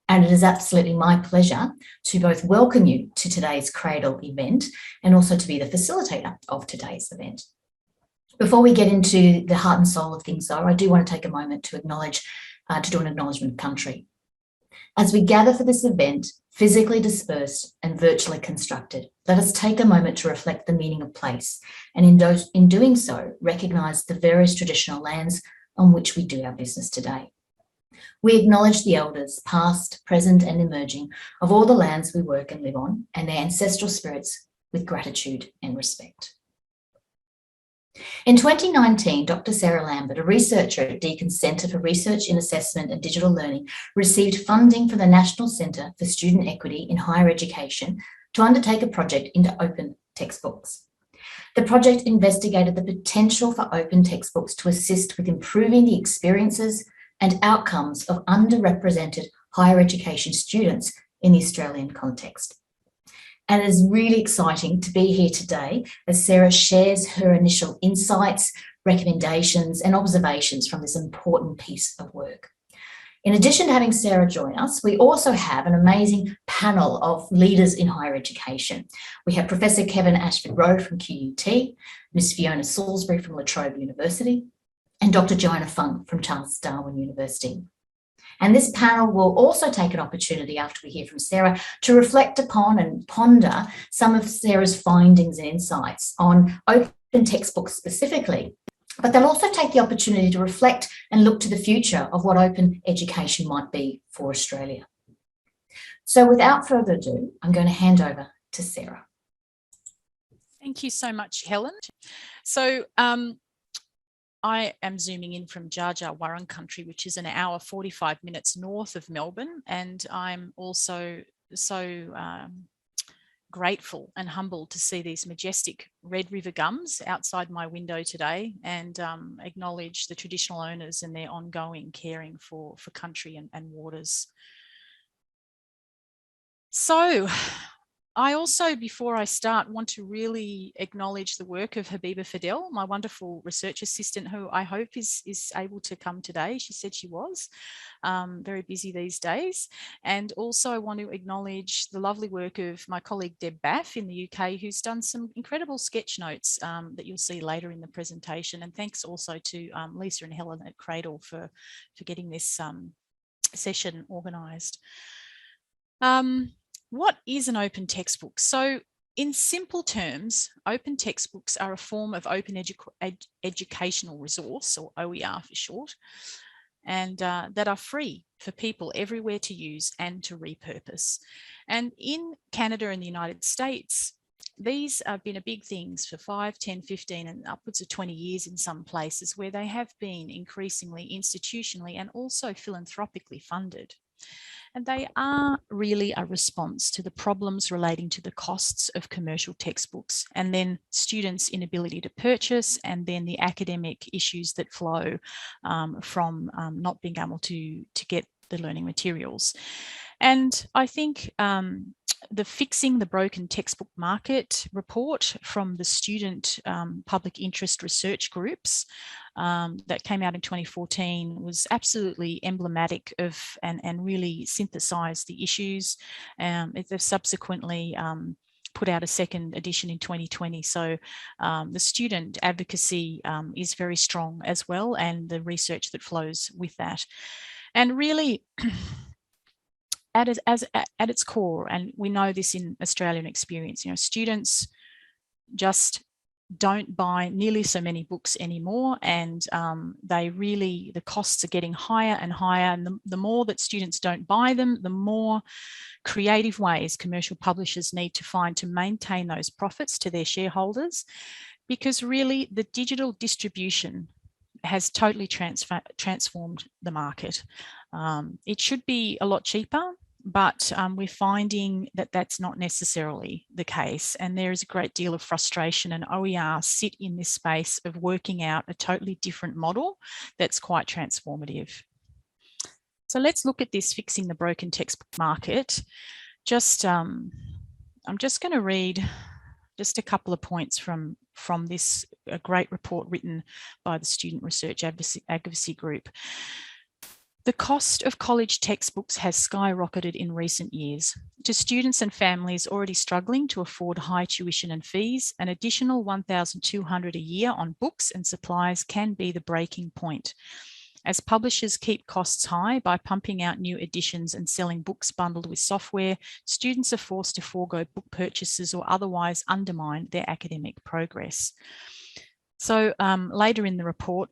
And it is absolutely my pleasure to both welcome you to today's CRADLE event and also to be the facilitator of today's event. Before we get into the heart and soul of things, though, I do want to take a moment to do an acknowledgement of country. As we gather for this event, physically dispersed and virtually constructed, let us take a moment to reflect the meaning of place, and in doing so, recognise the various traditional lands on which we do our business today. We acknowledge the elders, past, present and emerging, of all the lands we work and live on, and their ancestral spirits with gratitude and respect. In 2019, Dr. Sarah Lambert, a researcher at Deakin's Centre for Research in Assessment and Digital Learning, received funding from the National Centre for Student Equity in Higher Education to undertake a project into open textbooks. The project investigated the potential for open textbooks to assist with improving the experiences and outcomes of underrepresented higher education students in the Australian context. And it is really exciting to be here today as Sarah shares her initial insights, recommendations and observations from this important piece of work. In addition to having Sarah join us, we also have an amazing panel of leaders in higher education. We have Professor Kevin Ashford-Rowe from QUT, Ms. Fiona Salisbury from La Trobe University, and Dr. Joanna Fung from Charles Darwin University. And this panel will also take an opportunity after we hear from Sarah to reflect upon and ponder some of Sarah's findings and insights on open textbooks specifically. But they'll also take the opportunity to reflect and look to the future of what open education might be for Australia. So without further ado, I'm going to hand over to Sarah. Thank you so much, Helen. So I am zooming in from Jar Jar Wurrung country, which is an hour 45 minutes north of Melbourne. And I'm also so grateful and humbled to see these majestic Red River gums outside my window today and acknowledge the traditional owners and their ongoing caring for country and waters. So I also, before I start, want to really acknowledge the work of Habiba Fidel, my wonderful research assistant, who I hope is able to come today. She said she was very busy these days. And also I want to acknowledge the lovely work of my colleague Deb Baff in the UK, who's done some incredible sketch notes that you'll see later in the presentation. And thanks also to Lisa and Helen at CRADLE for getting this session organised. What is an open textbook? So in simple terms, open textbooks are a form of open educational resource, or OER for short, and that are free for people everywhere to use and to repurpose. And in Canada and the United States, these have been a big things for 5, 10, 15 and upwards of 20 years in some places, where they have been increasingly institutionally and also philanthropically funded. And they are really a response to the problems relating to the costs of commercial textbooks, and then students' inability to purchase, and then the academic issues that flow from not being able to get the learning materials. And I think the Fixing the Broken Textbook Market report from the student public interest research groups that came out in 2014 was absolutely emblematic of and really synthesised the issues. They've subsequently put out a second edition in 2020. So the student advocacy is very strong as well, and the research that flows with that. And really, at its core, and we know this in Australian experience, you know, students just don't buy nearly so many books anymore, and the costs are getting higher and higher, and the more that students don't buy them, the more creative ways commercial publishers need to find to maintain those profits to their shareholders, because really the digital distribution has totally transformed the market. It should be a lot cheaper, but we're finding that that's not necessarily the case. And there is a great deal of frustration, and OER sit in this space of working out a totally different model that's quite transformative. So let's look at this Fixing the Broken Textbook Market. I'm just going to read just a couple of points from this great report written by the Student Research Advocacy Group. The cost of college textbooks has skyrocketed in recent years. To students and families already struggling to afford high tuition and fees, an additional $1,200 a year on books and supplies can be the breaking point. As publishers keep costs high by pumping out new editions and selling books bundled with software, students are forced to forego book purchases or otherwise undermine their academic progress. So later in the report,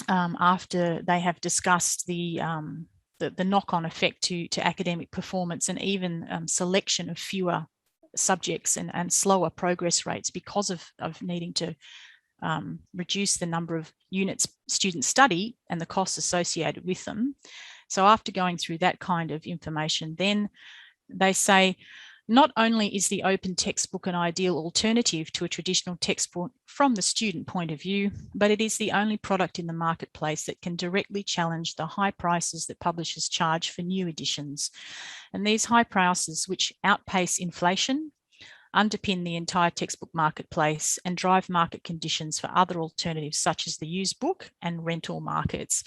after they have discussed the knock-on effect to academic performance and even selection of fewer subjects and slower progress rates because of needing to reduce the number of units students study and the costs associated with them. So after going through that kind of information, then they say, not only is the open textbook an ideal alternative to a traditional textbook from the student point of view, but it is the only product in the marketplace that can directly challenge the high prices that publishers charge for new editions. And these high prices, which outpace inflation, underpin the entire textbook marketplace and drive market conditions for other alternatives such as the used book and rental markets.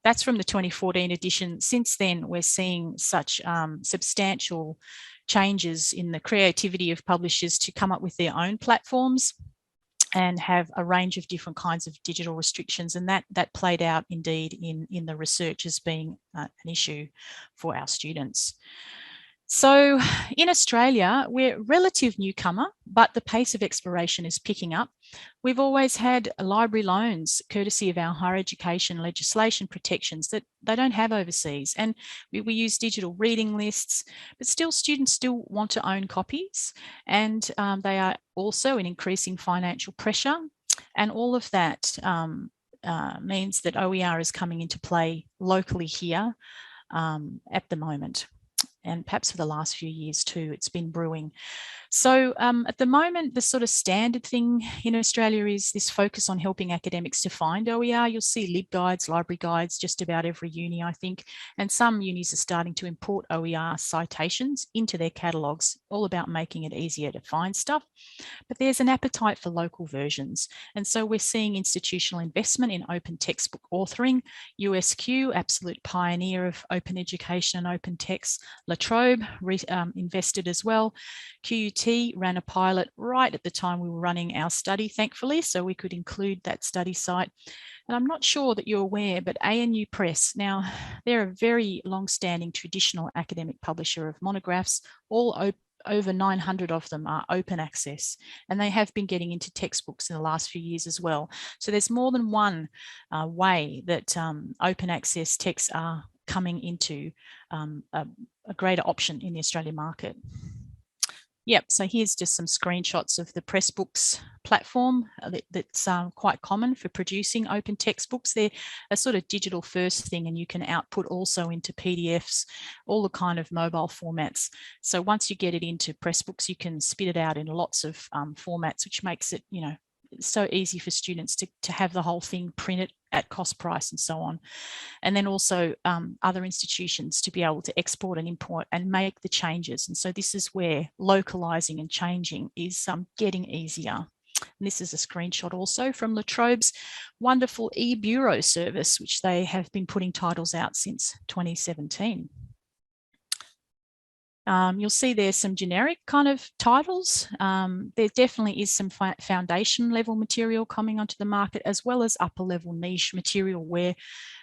That's from the 2014 edition. Since then, we're seeing such substantial changes in the creativity of publishers to come up with their own platforms and have a range of different kinds of digital restrictions. And that played out indeed in the research as being an issue for our students. So in Australia, we're a relative newcomer, but the pace of exploration is picking up. We've always had library loans, courtesy of our higher education legislation protections that they don't have overseas. And we use digital reading lists, but still students still want to own copies. And they are also in increasing financial pressure. And all of that means that OER is coming into play locally here at the moment. And perhaps for the last few years too, it's been brewing. So at the moment, the sort of standard thing in Australia is this focus on helping academics to find OER. You'll see LibGuides, library guides, just about every uni, I think. And some unis are starting to import OER citations into their catalogues, all about making it easier to find stuff. But there's an appetite for local versions. And so we're seeing institutional investment in open textbook authoring. USQ, absolute pioneer of open education and open text. La Trobe invested as well. QUT ran a pilot right at the time we were running our study, thankfully, so we could include that study site. And I'm not sure that you're aware, but ANU Press, now they're a very long-standing traditional academic publisher of monographs, all over 900 of them are open access, and they have been getting into textbooks in the last few years as well. So there's more than one way that open access texts are coming into a greater option in the Australian market. Yep, so here's just some screenshots of the Pressbooks platform that's quite common for producing open textbooks. They're a sort of digital first thing, and you can output also into PDFs, all the kind of mobile formats. So once you get it into Pressbooks, you can spit it out in lots of formats, which makes it, you know, so easy for students to have the whole thing printed at cost price and so on. And then also other institutions to be able to export and import and make the changes. And so this is where localizing and changing is getting easier. And this is a screenshot also from La Trobe's wonderful e-bureau service, which they have been putting titles out since 2017. You'll see there's some generic kind of titles. There definitely is some foundation level material coming onto the market, as well as upper level niche material where,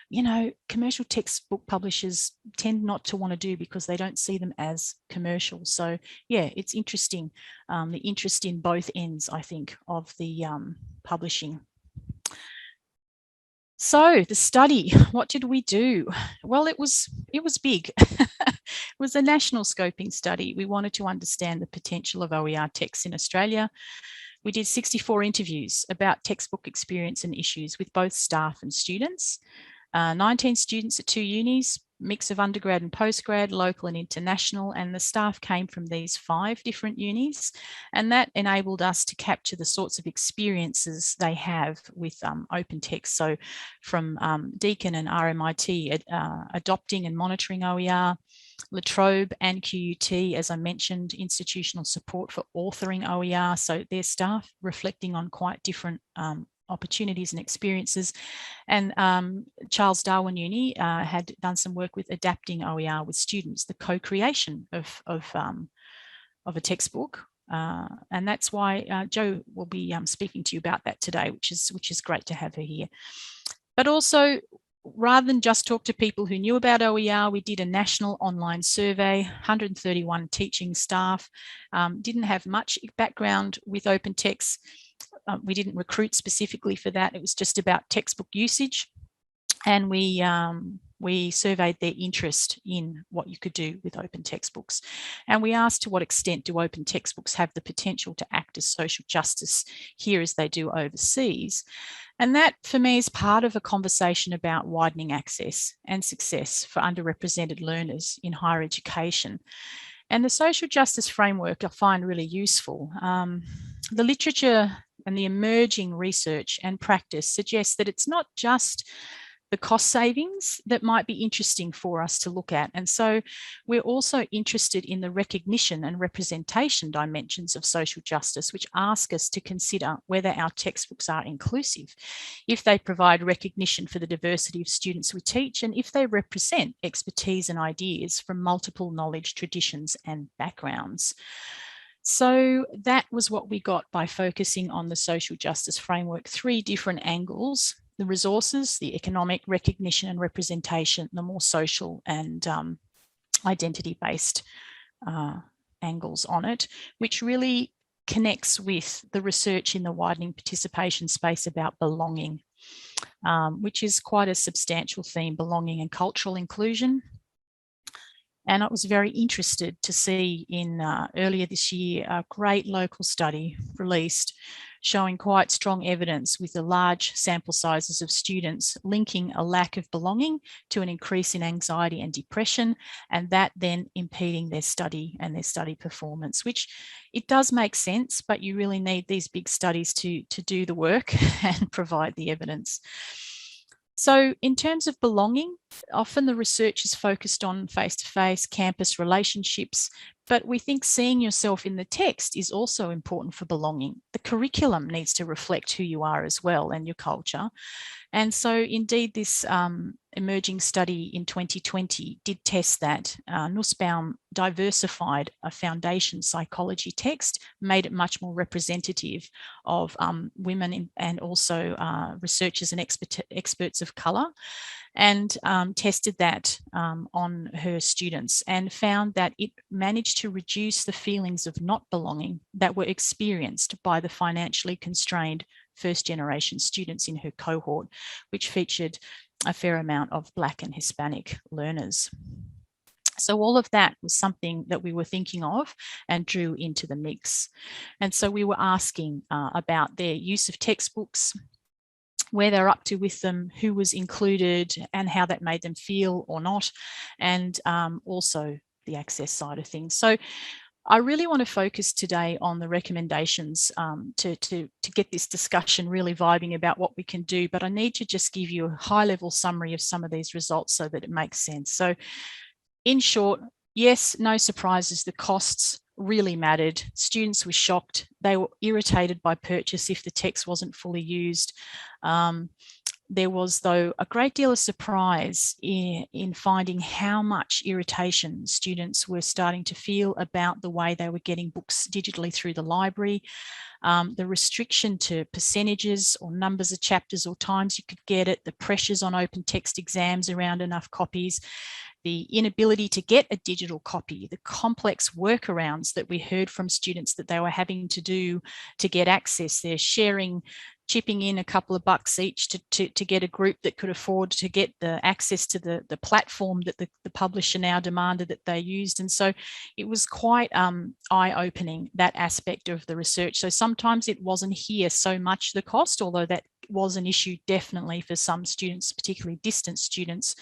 you know, commercial textbook publishers tend not to want to do because they don't see them as commercial. So yeah, it's interesting, the interest in both ends, I think, of the publishing. So the study, what did we do? Well, it was big. It was a national scoping study. We wanted to understand the potential of OER texts in Australia. We did 64 interviews about textbook experience and issues with both staff and students. 19 students at 2 unis, mix of undergrad and postgrad, local and international, and the staff came from these 5 different unis, and that enabled us to capture the sorts of experiences they have with open text. So from Deakin and RMIT adopting and monitoring OER, La Trobe and QUT, as I mentioned, institutional support for authoring OER, so their staff reflecting on quite different opportunities and experiences. And Charles Darwin Uni had done some work with adapting OER with students, the co-creation of a textbook. And that's why Jo will be speaking to you about that today, which is great to have her here. But also, rather than just talk to people who knew about OER, we did a national online survey, 131 teaching staff, didn't have much background with open text. We didn't recruit specifically for that. It was just about textbook usage. And we surveyed their interest in what you could do with open textbooks. And we asked, to what extent do open textbooks have the potential to act as social justice here as they do overseas? And that, for me, is part of a conversation about widening access and success for underrepresented learners in higher education. And the social justice framework I find really useful. The literature and the emerging research and practice suggests that it's not just the cost savings that might be interesting for us to look at. And so we're also interested in the recognition and representation dimensions of social justice, which ask us to consider whether our textbooks are inclusive, if they provide recognition for the diversity of students we teach, and if they represent expertise and ideas from multiple knowledge, traditions, and backgrounds. So that was what we got by focusing on the social justice framework, 3 different angles: the resources, the economic, recognition and representation, the more social and identity-based angles on it, which really connects with the research in the widening participation space about belonging, which is quite a substantial theme, belonging and cultural inclusion. And I was very interested to see in earlier this year a great local study released showing quite strong evidence with the large sample sizes of students linking a lack of belonging to an increase in anxiety and depression, and that then impeding their study and their study performance, which it does make sense, but you really need these big studies to do the work and provide the evidence. So in terms of belonging, often the research is focused on face-to-face campus relationships, but we think seeing yourself in the text is also important for belonging. The curriculum needs to reflect who you are as well and your culture. And so indeed this emerging study in 2020 did test that. Nussbaum diversified a foundation psychology text, made it much more representative of women and also researchers and experts of colour, and tested that on her students and found that it managed to reduce the feelings of not belonging that were experienced by the financially constrained first-generation students in her cohort, which featured a fair amount of Black and Hispanic learners. So all of that was something that we were thinking of and drew into the mix. And so we were asking about their use of textbooks, where they're up to with them, who was included and how that made them feel or not, and also the access side of things. So I really want to focus today on the recommendations to get this discussion really vibing about what we can do, but I need to just give you a high-level summary of some of these results so that it makes sense. So in short, yes, no surprises, the costs really mattered. Students were shocked. They were irritated by purchase if the text wasn't fully used. There was, though, a great deal of surprise in finding how much irritation students were starting to feel about the way they were getting books digitally through the library. The restriction to percentages or numbers of chapters or times you could get it, the pressures on open text exams around enough copies, the inability to get a digital copy, the complex workarounds that we heard from students that they were having to do to get access. They're chipping in a couple of bucks each to get a group that could afford to get the access to the platform that the publisher now demanded that they used. And so it was quite eye-opening, that aspect of the research. So sometimes it wasn't here so much the cost, although that was an issue definitely for some students, particularly distant students,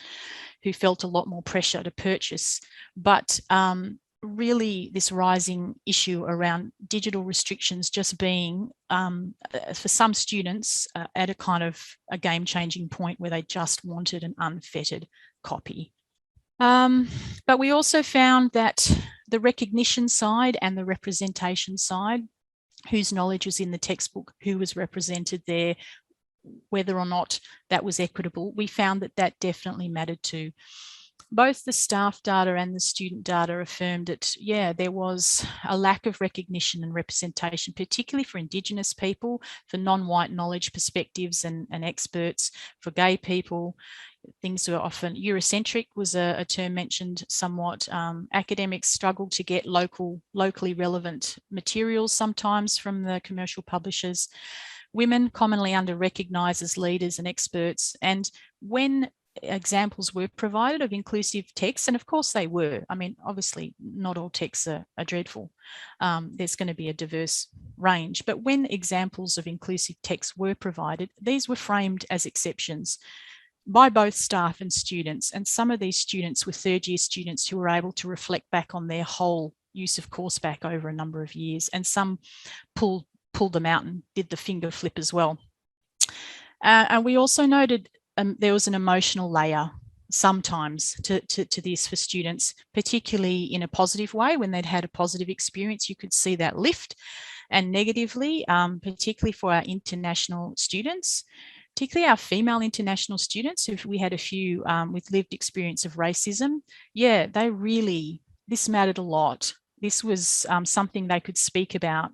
who felt a lot more pressure to purchase. But really this rising issue around digital restrictions just being, for some students, at a kind of a game-changing point where they just wanted an unfettered copy. But we also found that the recognition side and the representation side, whose knowledge was in the textbook, who was represented there, whether or not that was equitable, we found that that definitely mattered too. Both the staff data and the student data affirmed that, yeah, there was a lack of recognition and representation, particularly for Indigenous people, for non-white knowledge perspectives and experts, for gay people. Things were often Eurocentric was a term mentioned somewhat. Academics struggled to get locally relevant materials sometimes from the commercial publishers. Women commonly under-recognised as leaders and experts. And when examples were provided of inclusive texts, and of course they were. I mean, obviously not all texts are dreadful. There's going to be a diverse range, but when examples of inclusive texts were provided, these were framed as exceptions by both staff and students. And some of these students were third-year students who were able to reflect back on their whole use of course back over a number of years, and some pulled them out and did the finger flip as well. And we also noted there was an emotional layer sometimes to this for students, particularly in a positive way. When they'd had a positive experience, you could see that lift, and negatively, particularly for our international students, particularly our female international students, if we had a few with lived experience of racism, yeah, this mattered a lot. This was something they could speak about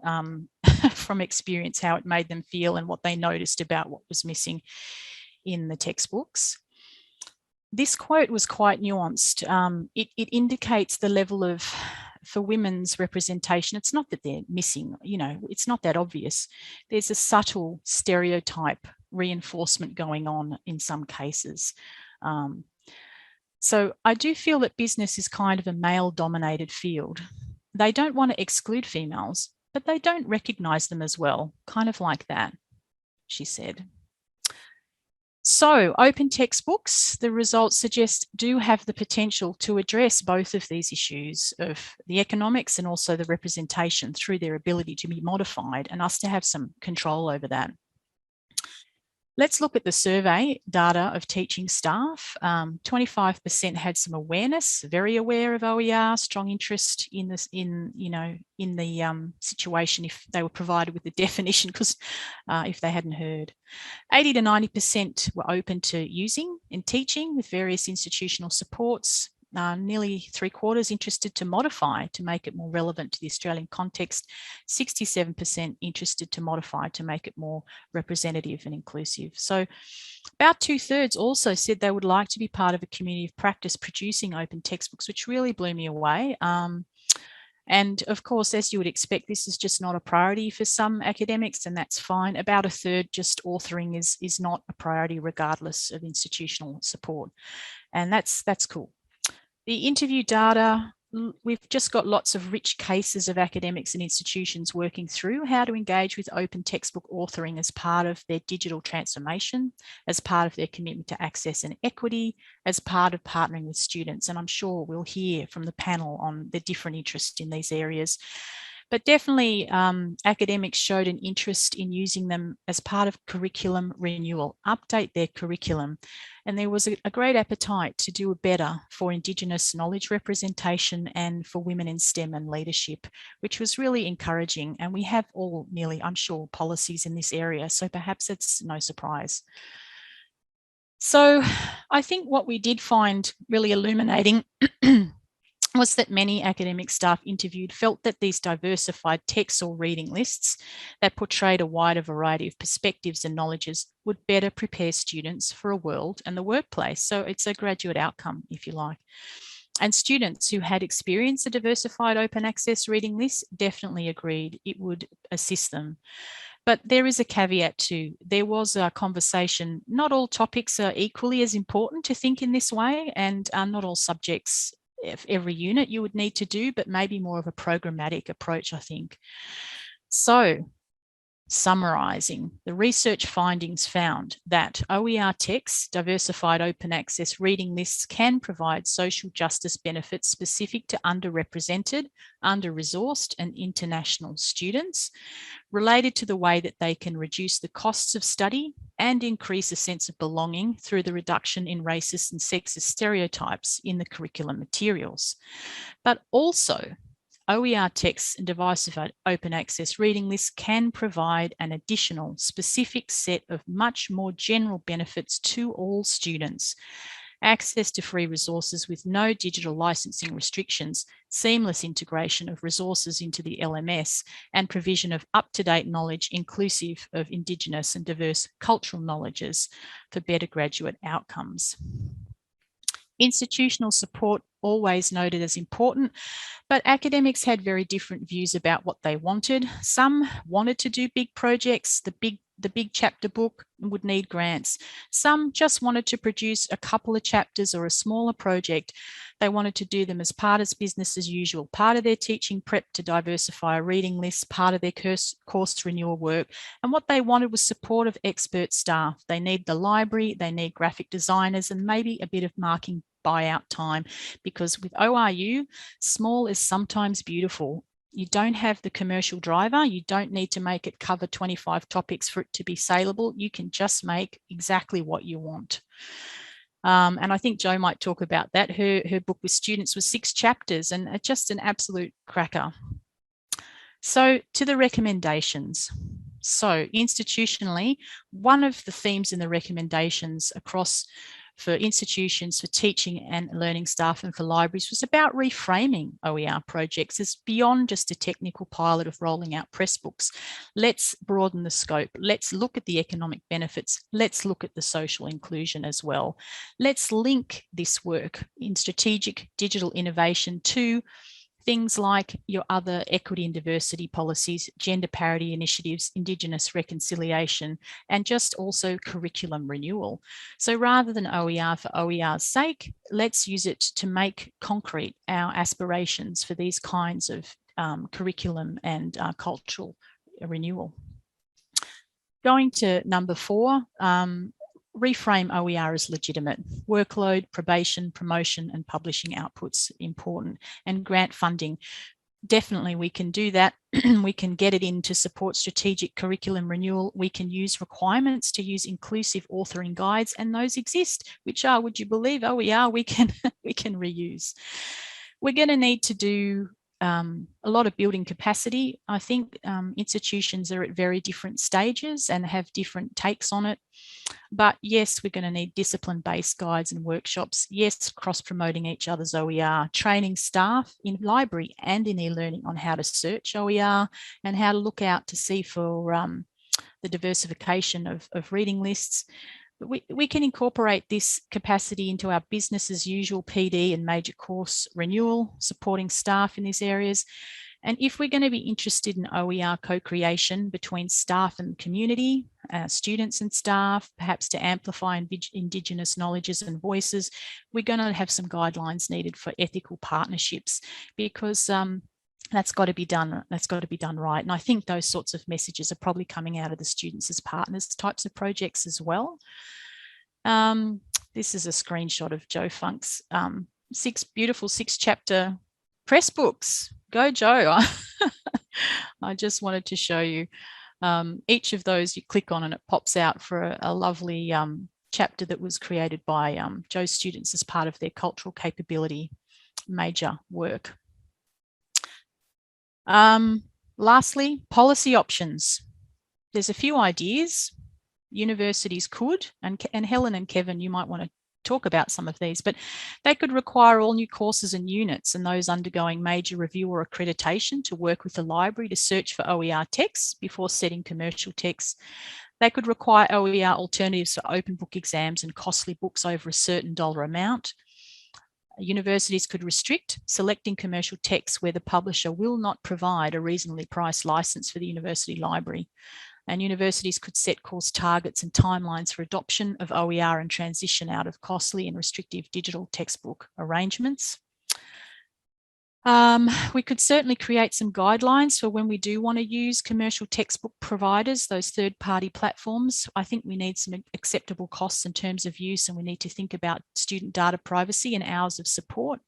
from experience, how it made them feel and what they noticed about what was missing in the textbooks. This quote was quite nuanced. It indicates the level of, for women's representation, it's not that they're missing, it's not that obvious. There's a subtle stereotype reinforcement going on in some cases. So I do feel that business is kind of a male-dominated field. They don't want to exclude females, but they don't recognise them as well, kind of like that, she said. So open textbooks, the results suggest, do have the potential to address both of these issues of the economics and also the representation through their ability to be modified, and us to have some control over that. Let's look at the survey data of teaching staff. 25% had some awareness, very aware of OER, strong interest in this, in the situation if they were provided with the definition, because if they hadn't heard. 80 to 90% were open to using in teaching with various institutional supports. Nearly 3/4 interested to modify to make it more relevant to the Australian context, 67% interested to modify to make it more representative and inclusive. So about 2/3 also said they would like to be part of a community of practice producing open textbooks, which really blew me away. And of course, as you would expect, this is just not a priority for some academics, and that's fine. About 1/3 just authoring is not a priority regardless of institutional support. And that's cool. The interview data, we've just got lots of rich cases of academics and institutions working through how to engage with open textbook authoring as part of their digital transformation, as part of their commitment to access and equity, as part of partnering with students. And I'm sure we'll hear from the panel on the different interests in these areas. But definitely academics showed an interest in using them as part of curriculum renewal, update their curriculum. And there was a great appetite to do better for Indigenous knowledge representation and for women in STEM and leadership, which was really encouraging. And we have all nearly, I'm sure, policies in this area, so perhaps it's no surprise. So I think what we did find really illuminating was that many academic staff interviewed felt that these diversified texts or reading lists that portrayed a wider variety of perspectives and knowledges would better prepare students for a world and the workplace. So it's a graduate outcome, if you like. And students who had experienced a diversified open access reading list definitely agreed it would assist them. But there is a caveat too. There was a conversation. Not all topics are equally as important to think in this way, and not all subjects every unit you would need to do, but maybe more of a programmatic approach, I think. So, summarising, the research findings found that OER texts, diversified open access reading lists, can provide social justice benefits specific to underrepresented, under-resourced and international students, related to the way that they can reduce the costs of study and increase a sense of belonging through the reduction in racist and sexist stereotypes in the curriculum materials. But also, OER texts and device of open access reading lists can provide an additional specific set of much more general benefits to all students. Access to free resources with no digital licensing restrictions, seamless integration of resources into the LMS, and provision of up-to-date knowledge inclusive of Indigenous and diverse cultural knowledges for better graduate outcomes. Institutional support, always noted as important, but academics had very different views about what they wanted. Some wanted to do big projects. The big chapter book would need grants. Some just wanted to produce a couple of chapters or a smaller project. They wanted to do them as part of business as usual, part of their teaching prep to diversify a reading list, part of their course renewal work. And what they wanted was support of expert staff. They need the library, they need graphic designers, and maybe a bit of marking buyout time, because with ORU, small is sometimes beautiful. You don't have the commercial driver. You don't need to make it cover 25 topics for it to be saleable. You can just make exactly what you want. And I think Jo might talk about that. Her book with students was 6 chapters and just an absolute cracker. So to the recommendations. So institutionally, one of the themes in the recommendations across for institutions, for teaching and learning staff, and for libraries was about reframing OER projects as beyond just a technical pilot of rolling out press books. Let's broaden the scope. Let's look at the economic benefits. Let's look at the social inclusion as well. Let's link this work in strategic digital innovation to things like your other equity and diversity policies, gender parity initiatives, Indigenous reconciliation, and just also curriculum renewal. So rather than OER for OER's sake, let's use it to make concrete our aspirations for these kinds of curriculum and cultural renewal. Going to number 4, reframe OER as legitimate. Workload, probation, promotion, and publishing outputs important. And grant funding. Definitely we can do that. We can get it in to support strategic curriculum renewal. We can use requirements to use inclusive authoring guides, and those exist, which are, would you believe, OER we can reuse. We're going to need to do a lot of building capacity. I think institutions are at very different stages and have different takes on it. But yes, we're going to need discipline-based guides and workshops. Yes, cross-promoting each other's OER, training staff in library and in e-learning on how to search OER and how to look out to see for the diversification of reading lists. We can incorporate this capacity into our business as usual PD and major course renewal, supporting staff in these areas. And if we're going to be interested in OER co-creation between staff and community, students and staff, perhaps to amplify Indigenous knowledges and voices, we're going to have some guidelines needed for ethical partnerships, because that's got to be done. That's got to be done right. And I think those sorts of messages are probably coming out of the students as partners types of projects as well. This is a screenshot of Jo Funk's 6 beautiful 6-chapter press books. Go Jo. I just wanted to show you each of those. You click on and it pops out for a lovely chapter that was created by Jo's students as part of their cultural capability major work. Lastly, policy options. There's a few ideas universities could, and Helen and Kevin, you might want to talk about some of these, but they could require all new courses and units and those undergoing major review or accreditation to work with the library to search for OER texts before setting commercial texts. They could require OER alternatives for open book exams and costly books over a certain dollar amount. Universities could restrict selecting commercial texts where the publisher will not provide a reasonably priced license for the university library. And universities could set course targets and timelines for adoption of OER and transition out of costly and restrictive digital textbook arrangements. We could certainly create some guidelines for when we do want to use commercial textbook providers, those third-party platforms. I think we need some acceptable costs in terms of use, and we need to think about student data privacy and hours of support.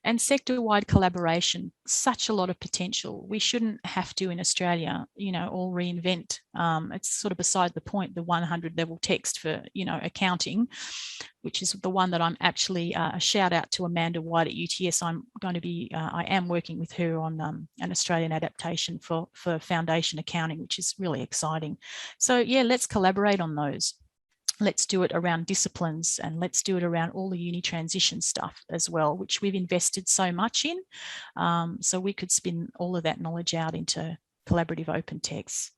And sector-wide collaboration, such a lot of potential. We shouldn't have to, in Australia, all reinvent. It's sort of beside the point, the 100 level text for, accounting, which is the one that I'm actually, a shout out to Amanda White at UTS. I am working with her on an Australian adaptation for foundation accounting, which is really exciting. So yeah, let's collaborate on those. Let's do it around disciplines, and let's do it around all the uni transition stuff as well, which we've invested so much in. So we could spin all of that knowledge out into collaborative open texts.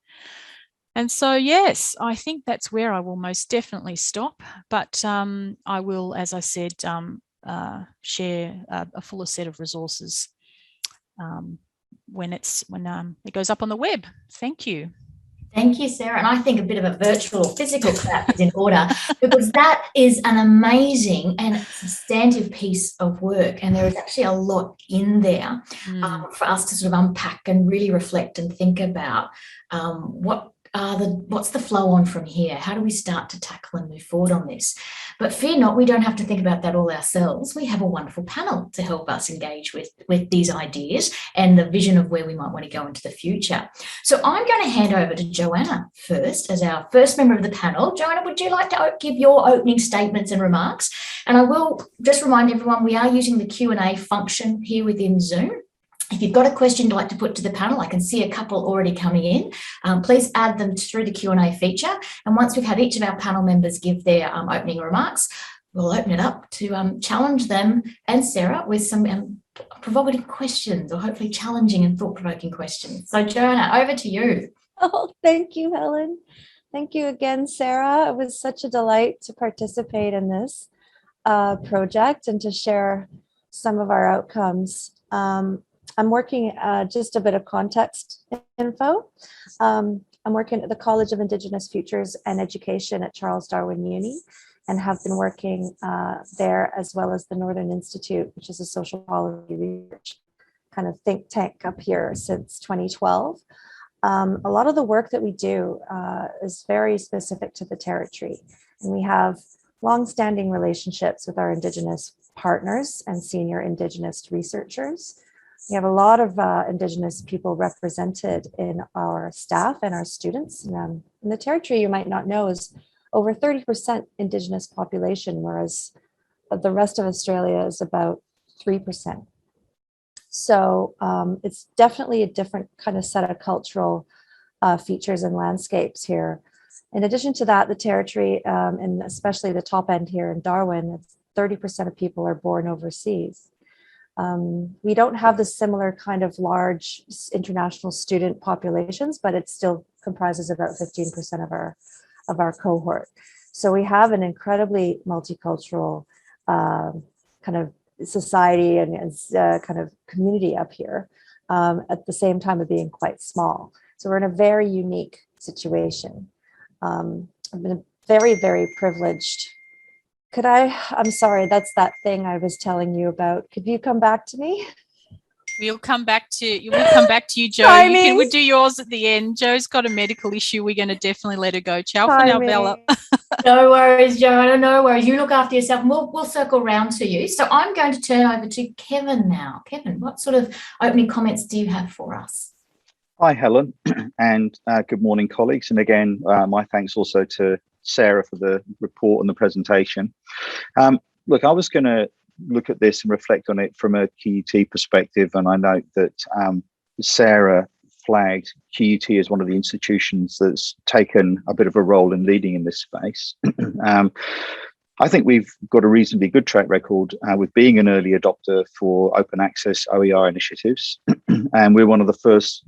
And so, yes, I think that's where I will most definitely stop. But I will, as I said, share a fuller set of resources when it goes up on the web. Thank you. Thank you, Sarah. And I think a bit of a virtual or physical clap is in order, because that is an amazing and substantive piece of work. And there is actually a lot in there for us to sort of unpack and really reflect and think about what's the flow on from here? How do we start to tackle and move forward on this? But fear not, we don't have to think about that all ourselves. We have a wonderful panel to help us engage with these ideas and the vision of where we might want to go into the future. So I'm going to hand over to Joanna first as our first member of the panel. Joanna, would you like to give your opening statements and remarks? And I will just remind everyone, we are using the Q&A function here within Zoom. If you've got a question you'd like to put to the panel, I can see a couple already coming in. Please add them through the Q&A feature. And once we've had each of our panel members give their opening remarks, we'll open it up to challenge them and Sarah with some provocative questions, or hopefully challenging and thought-provoking questions. So Joanna, over to you. Oh, thank you, Helen. Thank you again, Sarah. It was such a delight to participate in this project and to share some of our outcomes. I'm working, just a bit of context info. I'm working at the College of Indigenous Futures and Education at Charles Darwin Uni, and have been working there, as well as the Northern Institute, which is a social policy research kind of think tank up here since 2012. A lot of the work that we do is very specific to the territory, and we have long-standing relationships with our Indigenous partners and senior Indigenous researchers. We have a lot of Indigenous people represented in our staff and our students. In the territory, you might not know, is over 30% Indigenous population, whereas the rest of Australia is about 3%. So it's definitely a different kind of set of cultural features and landscapes here. In addition to that, the territory, and especially the top end here in Darwin, 30% of people are born overseas. We don't have the similar kind of large international student populations, but it still comprises about 15% of our cohort. So we have an incredibly multicultural kind of society and kind of community up here, at the same time of being quite small. So we're in a very unique situation. I've been very, very privileged. I'm sorry, that's that thing I was telling you about. Could you come back to me? We'll come back to you, Joe. You can do yours at the end. Joe's got a medical issue. We're going to definitely let her go. Ciao for now, Bella. No worries, Joanna, no worries. You look after yourself, and we'll circle round to you. So I'm going to turn over to Kevin now. Kevin, what sort of opening comments do you have for us? Hi, Helen, and good morning, colleagues. And again, my thanks also to Sarah for the report and the presentation. Look, I was going to look at this and reflect on it from a QUT perspective, and I note that Sarah flagged QUT as one of the institutions that's taken a bit of a role in leading in this space. I think we've got a reasonably good track record with being an early adopter for open access OER initiatives. And we're one of the first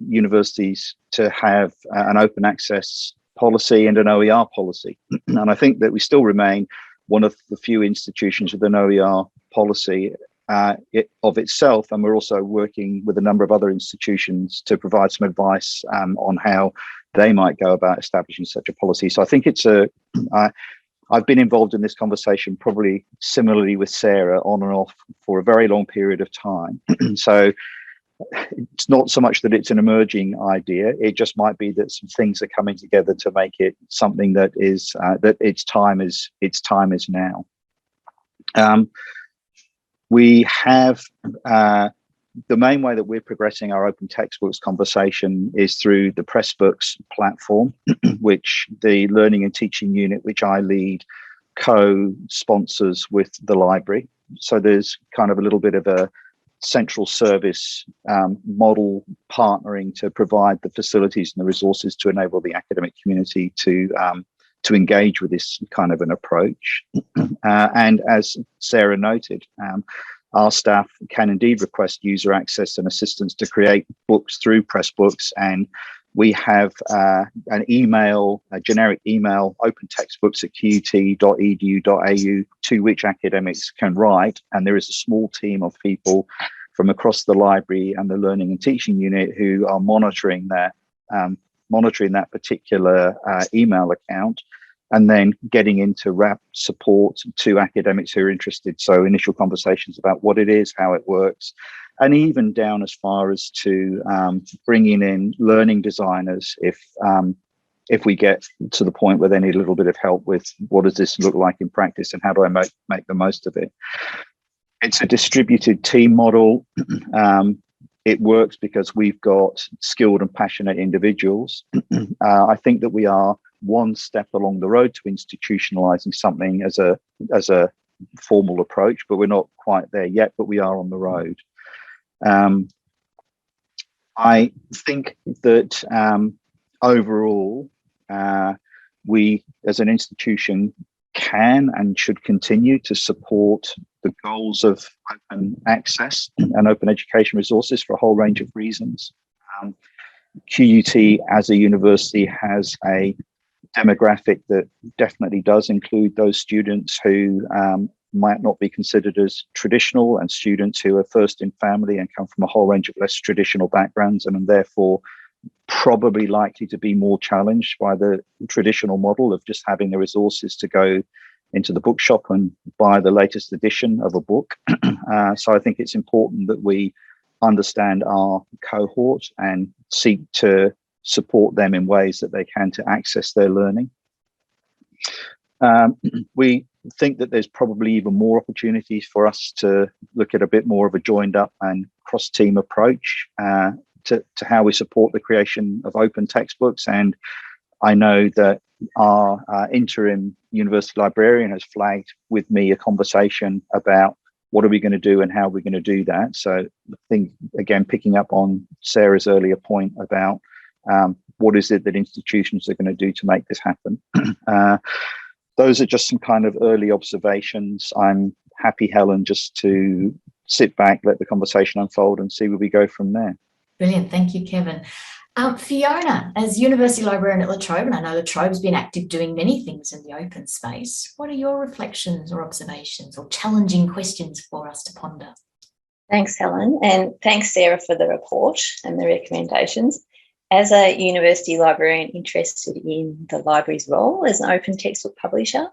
universities to have an open access policy and an OER policy. And I think that we still remain one of the few institutions with an OER policy of itself. And we're also working with a number of other institutions to provide some advice on how they might go about establishing such a policy. So I think it's I've been involved in this conversation probably similarly with Sarah on and off for a very long period of time. So it's not so much that it's an emerging idea. It just might be that some things are coming together to make it something that is that its time is now. We have the main way that we're progressing our open textbooks conversation is through the Pressbooks platform, which the Learning and Teaching Unit, which I lead, co-sponsors with the library. So there's kind of a little bit of a central service model partnering to provide the facilities and the resources to enable the academic community to engage with this kind of an approach. And as Sarah noted, our staff can indeed request user access and assistance to create books through Pressbooks, and we have an email, a generic email, opentextbooks@qut.edu.au, to which academics can write, and there is a small team of people from across the library and the Learning and Teaching Unit who are monitoring that particular email account, and then getting into wrap support to academics who are interested. So initial conversations about what it is, how it works, and even down as far as to bringing in learning designers if we get to the point where they need a little bit of help with what does this look like in practice and how do I make the most of it. It's a distributed team model. It works because we've got skilled and passionate individuals. I think that we are one step along the road to institutionalizing something as a formal approach, but we're not quite there yet, but we are on the road. I think that overall, we as an institution can and should continue to support the goals of open access and open education resources for a whole range of reasons. QUT as a university has a demographic that definitely does include those students who might not be considered as traditional, and students who are first in family and come from a whole range of less traditional backgrounds, and therefore probably likely to be more challenged by the traditional model of just having the resources to go into the bookshop and buy the latest edition of a book. So I think it's important that we understand our cohort and seek to support them in ways that they can to access their learning. We think that there's probably even more opportunities for us to look at a bit more of a joined up and cross-team approach to how we support the creation of open textbooks. And I know that our interim university librarian has flagged with me a conversation about what are we going to do and how we're going to do that. So I think, again, picking up on Sarah's earlier point about what is it that institutions are going to do to make this happen. Those are just some kind of early observations. I'm happy, Helen, just to sit back, let the conversation unfold and see where we go from there. Brilliant. Thank you, Kevin. Fiona, as University Librarian at La Trobe, and I know La Trobe's been active doing many things in the open space, what are your reflections or observations or challenging questions for us to ponder? Thanks, Helen, and thanks, Sarah, for the report and the recommendations. As a university librarian interested in the library's role as an open textbook publisher,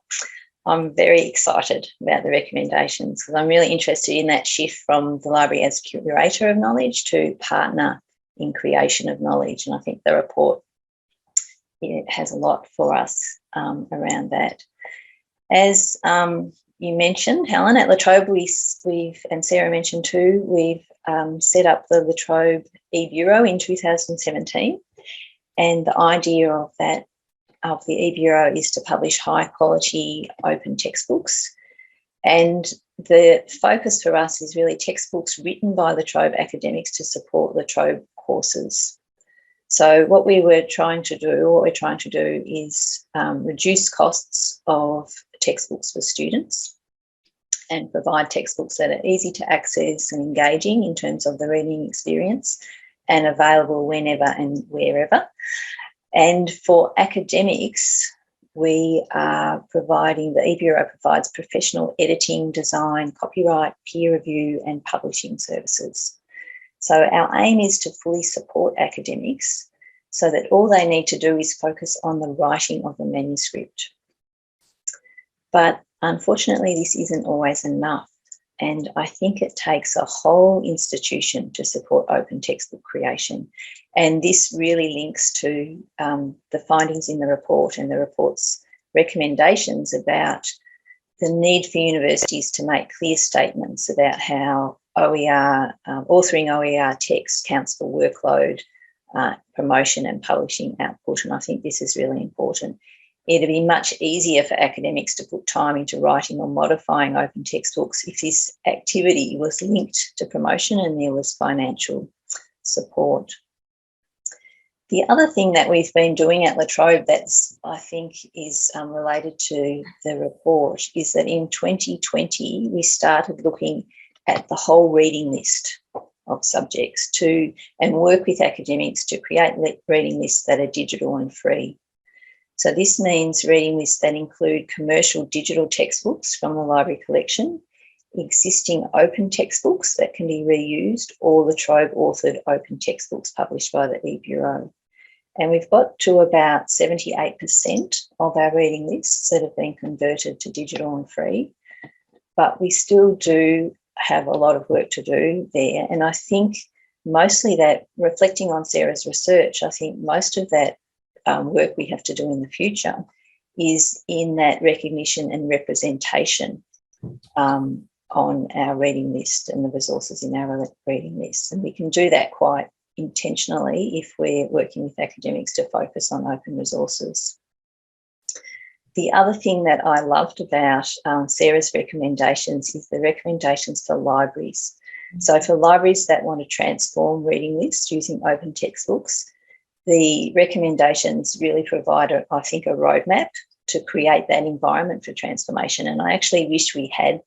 I'm very excited about the recommendations because I'm really interested in that shift from the library as curator of knowledge to partner in creation of knowledge. And I think the report has a lot for us around that. As you mentioned, Helen, at La Trobe, we've, and Sarah mentioned too, we've set up the La Trobe e-Bureau in 2017. And the idea of that, of the e-Bureau, is to publish high quality open textbooks. And the focus for us is really textbooks written by La Trobe academics to support La Trobe courses. So what we're trying to do is reduce costs of textbooks for students and provide textbooks that are easy to access and engaging in terms of the reading experience and available whenever and wherever. And for academics, we are providing, the e-Bureau provides professional editing, design, copyright, peer review and publishing services. So our aim is to fully support academics so that all they need to do is focus on the writing of the manuscript. But unfortunately, this isn't always enough. And I think it takes a whole institution to support open textbook creation. And this really links to the findings in the report and the report's recommendations about the need for universities to make clear statements about how OER, authoring OER text counts for workload, promotion and publishing output. And I think this is really important. It'd be much easier for academics to put time into writing or modifying open textbooks if this activity was linked to promotion and there was financial support. The other thing that we've been doing at La Trobe that's, I think, is related to the report is that in 2020, we started looking at the whole reading list of subjects and work with academics to create reading lists that are digital and free. So this means reading lists that include commercial digital textbooks from the library collection, existing open textbooks that can be reused, or La Trobe authored open textbooks published by the e-Bureau. And we've got to about 78% of our reading lists that have been converted to digital and free, but we still do have a lot of work to do there. And I think mostly that, reflecting on Sarah's research, I think most of that work we have to do in the future is in that recognition and representation on our reading list and the resources in our reading list. And we can do that quite intentionally if we're working with academics to focus on open resources. The other thing that I loved about Sarah's recommendations is the recommendations for libraries. So for libraries that want to transform reading lists using open textbooks, the recommendations really provide, I think, a roadmap to create that environment for transformation. And I actually wish we had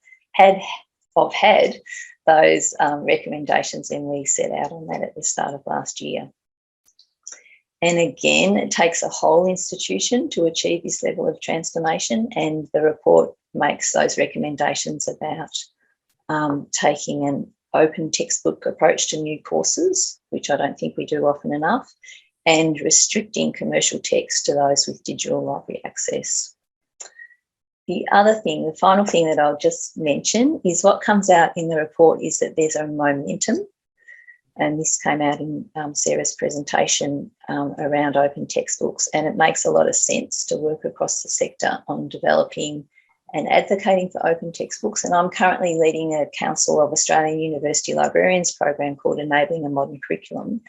those recommendations when we set out on that at the start of last year. And again, it takes a whole institution to achieve this level of transformation, and the report makes those recommendations about taking an open textbook approach to new courses, which I don't think we do often enough, and restricting commercial text to those with digital library access. The other thing, the final thing that I'll just mention is what comes out in the report is that there's a momentum, and this came out in Sarah's presentation around open textbooks, and it makes a lot of sense to work across the sector on developing and advocating for open textbooks. And I'm currently leading a Council of Australian University Librarians program called Enabling a Modern Curriculum.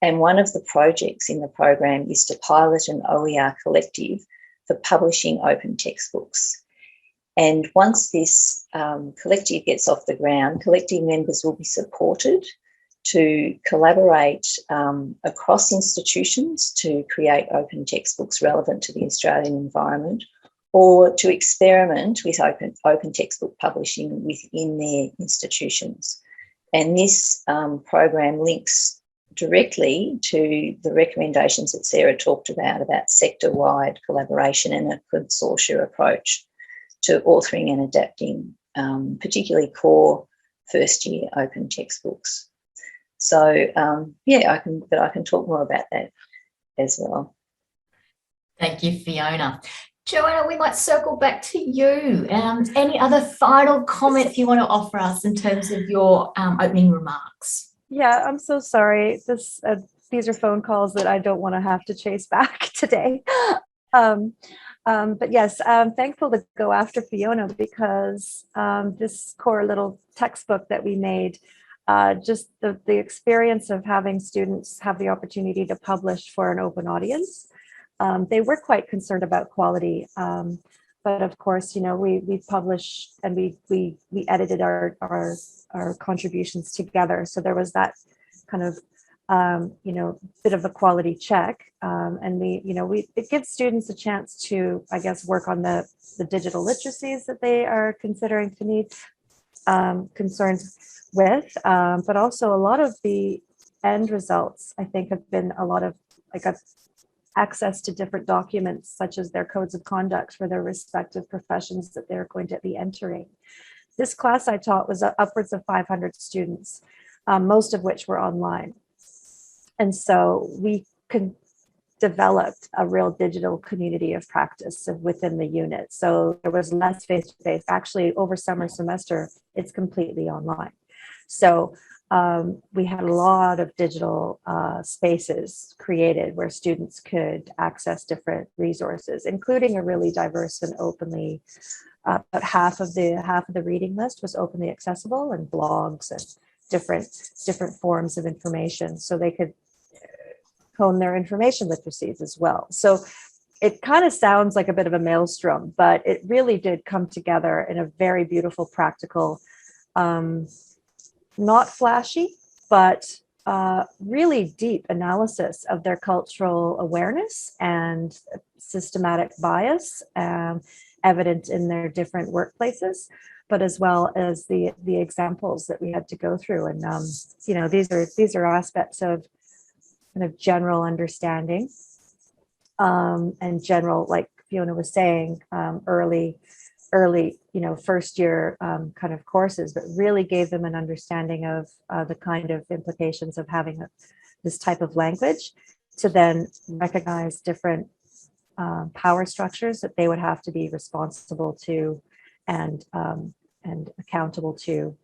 And one of the projects in the program is to pilot an OER collective for publishing open textbooks. And once this collective gets off the ground, collective members will be supported to collaborate across institutions to create open textbooks relevant to the Australian environment, or to experiment with open textbook publishing within their institutions. And this program links directly to the recommendations that Sarah talked about sector-wide collaboration and a consortia approach to authoring and adapting, particularly core first-year open textbooks. So, yeah, I can talk more about that as well. Thank you, Fiona. Joanna, we might circle back to you. Any other final comments you want to offer us in terms of your opening remarks? Yeah, I'm so sorry. These are phone calls that I don't want to have to chase back today. But yes, I'm thankful to go after Fiona because this core little textbook that we made, just the experience of having students have the opportunity to publish for an open audience. They were quite concerned about quality, but of course, you know, we published and we edited our contributions together. So there was that kind of you know, bit of a quality check, and it gives students a chance to, I guess, work on the digital literacies that they are considering to need concerns with, but also a lot of the end results, I think, have been a lot of access to different documents, such as their codes of conduct for their respective professions that they're going to be entering. This class I taught was upwards of 500 students, most of which were online. And so we developed a real digital community of practice within the unit. So there was less face-to-face. Actually, over summer semester, it's completely online. So we had a lot of digital spaces created where students could access different resources, including a really diverse and openly about half of the reading list was openly accessible, and blogs and different forms of information, so they could hone their information literacies as well. So it kind of sounds like a bit of a maelstrom, but it really did come together in a very beautiful, practical, not flashy, but really deep analysis of their cultural awareness and systematic bias evident in their different workplaces, but as well as the examples that we had to go through. And you know, these are aspects of kind of general understanding and general, like Fiona was saying, early, you know, first year kind of courses, but really gave them an understanding of the kind of implications of having this type of language, to then recognize different power structures that they would have to be responsible to and accountable to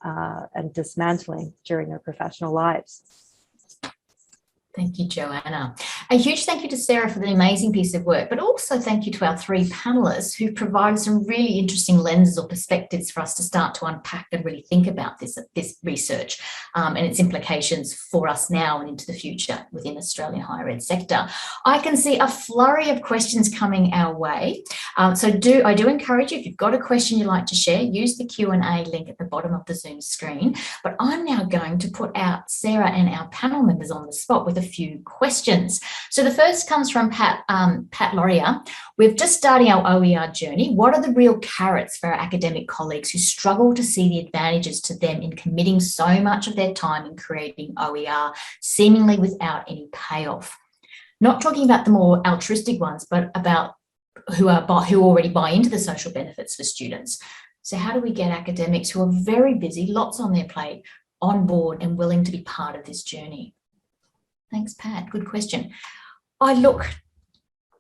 and dismantling during their professional lives. Thank you, Joanna. A huge thank you to Sarah for the amazing piece of work, but also thank you to our three panelists who provided some really interesting lenses or perspectives for us to start to unpack and really think about this research and its implications for us now and into the future within Australian higher ed sector. I can see a flurry of questions coming our way. So I do encourage you, if you've got a question you'd like to share, use the Q&A link at the bottom of the Zoom screen. But I'm now going to put out Sarah and our panel members on the spot with a few questions. So the first comes from Pat Laurier. We're just starting our OER journey. What are the real carrots for our academic colleagues who struggle to see the advantages to them in committing so much of their time in creating OER, seemingly without any payoff? Not talking about the more altruistic ones, but about who already buy into the social benefits for students. So how do we get academics who are very busy, lots on their plate, on board and willing to be part of this journey? Thanks, Pat. Good question. I look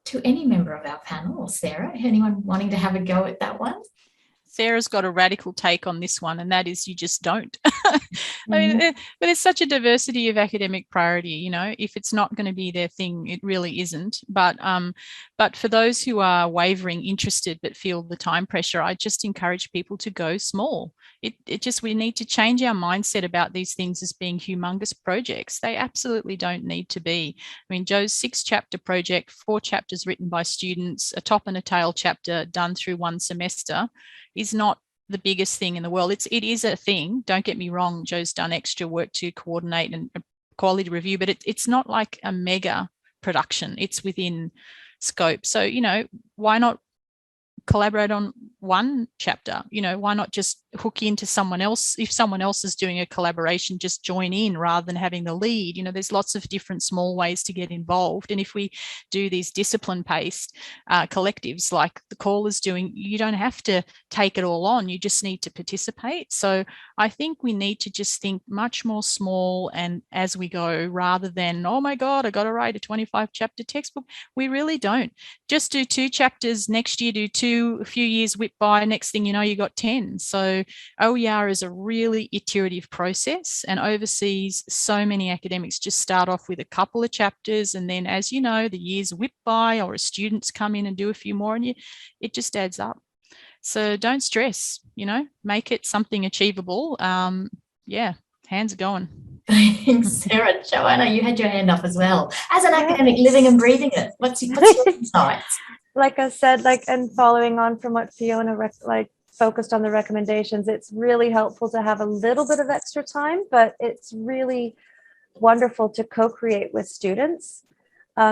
to any member of our panel, or Sarah, anyone wanting to have a go at that one? Sarah's got a radical take on this one, and that is you just don't. I mean, but there's such a diversity of academic priority, you know, if it's not going to be their thing, it really isn't. But for those who are wavering, interested, but feel the time pressure, I just encourage people to go small. We need to change our mindset about these things as being humongous projects. They absolutely don't need to be. I mean, Joe's 6-chapter project, 4 chapters written by students, a top and a tail chapter done through one semester, is not the biggest thing in the world. It is a thing. Don't get me wrong. Joe's done extra work to coordinate and quality review, but it's not like a mega production. It's within scope. So, you know, why not collaborate on one chapter? You know, why not just hook into someone else? If someone else is doing a collaboration, just join in rather than having the lead. You know, there's lots of different small ways to get involved. And if we do these discipline-based collectives like the call is doing, you don't have to take it all on. You just need to participate. So I think we need to just think much more small and as we go, rather than, oh my God, I got to write a 25-chapter textbook. We really don't. Just do 2 chapters next year, do 2, a few years whip by, next thing you know, you got 10. So OER is a really iterative process, and overseas, so many academics just start off with a couple of chapters, and then, as you know, the years whip by, or as students come in and do a few more, and it just adds up. So don't stress, you know, make it something achievable. Yeah, hands are going. Thanks, Sarah. Joanna, you had your hand up as well. As an academic living and breathing it, what's your insights? Like I said, and following on from what Fiona focused on the recommendations, it's really helpful to have a little bit of extra time, but it's really wonderful to co-create with students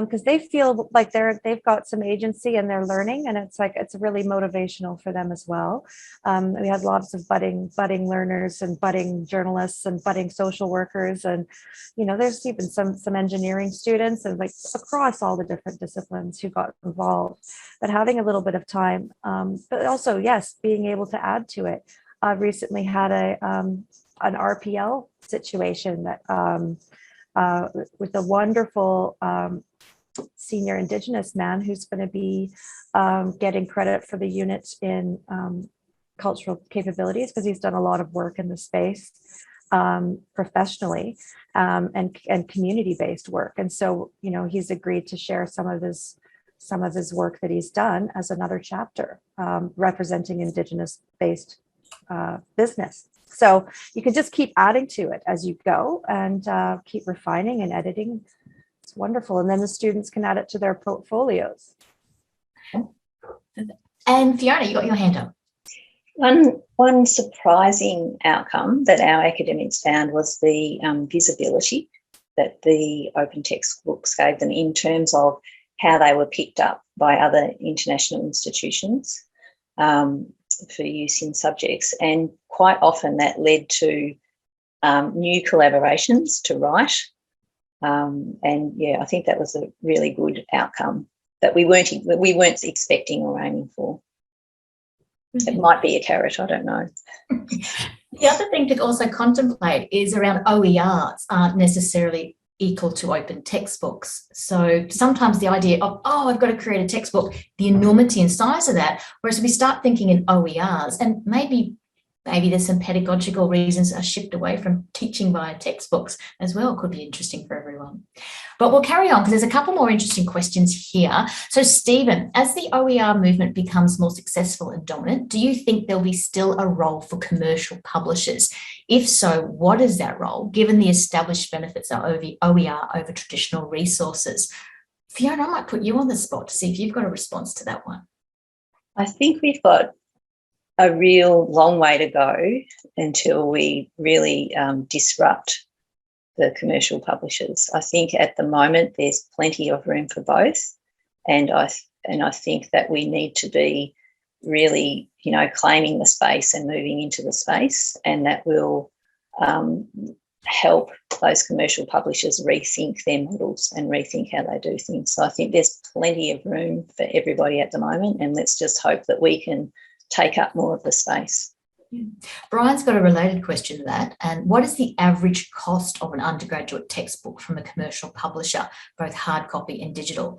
because they feel like they've got some agency and they're learning, and it's really motivational for them as well. We had lots of budding learners and budding journalists and budding social workers, and you know, there's even some engineering students and like across all the different disciplines who got involved. But having a little bit of time, but also, yes, being able to add to it. I recently had an RPL situation that with a wonderful senior Indigenous man who's going to be getting credit for the unit in cultural capabilities, because he's done a lot of work in the space professionally and community-based work. And so, you know, he's agreed to share some of his some of his work that he's done as another chapter representing Indigenous-based business. So you can just keep adding to it as you go and keep refining and editing. It's wonderful. And then the students can add it to their portfolios. And Fiona, you got your hand up. One surprising outcome that our academics found was the visibility that the open textbooks gave them in terms of how they were picked up by other international institutions for use in subjects. And quite often that led to new collaborations to write. And yeah, I think that was a really good outcome that we weren't expecting or aiming for. It might be a carrot, I don't know. The other thing to also contemplate is around OERs aren't necessarily equal to open textbooks. So sometimes the idea of, oh, I've got to create a textbook, the enormity and size of that, whereas we start thinking in OERs, and maybe there's some pedagogical reasons are shipped away from teaching via textbooks as well. Could be interesting for everyone. But we'll carry on because there's a couple more interesting questions here. So Stephen, as the OER movement becomes more successful and dominant, do you think there'll be still a role for commercial publishers? If so, what is that role, given the established benefits of OER over traditional resources? Fiona, I might put you on the spot to see if you've got a response to that one. I think we've got a real long way to go until we really disrupt the commercial publishers. I think at the moment there's plenty of room for both, and I think that we need to be really, claiming the space and moving into the space, and that will help those commercial publishers rethink their models and rethink how they do things. So I think there's plenty of room for everybody at the moment, and let's just hope that we can take up more of the space. Brian's got a related question to that. And what is the average cost of an undergraduate textbook from a commercial publisher, both hard copy and digital?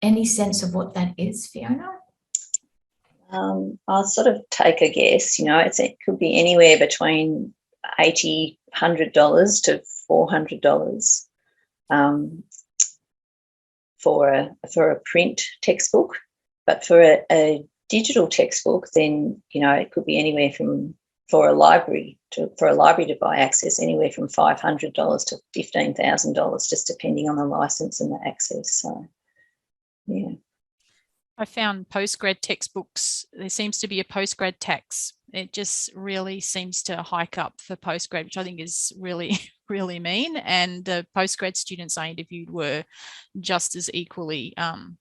Any sense of what that is, Fiona? I'll sort of take a guess. It could be anywhere between $80, $100 to $400 for a print textbook. But for a digital textbook, then it could be anywhere from for a library to buy access, anywhere from $500 to $15,000, just depending on the license and the access. So, yeah. I found postgrad textbooks. There seems to be a postgrad tax. It just really seems to hike up for postgrad, which I think is really, really mean. And the postgrad students I interviewed were just as equally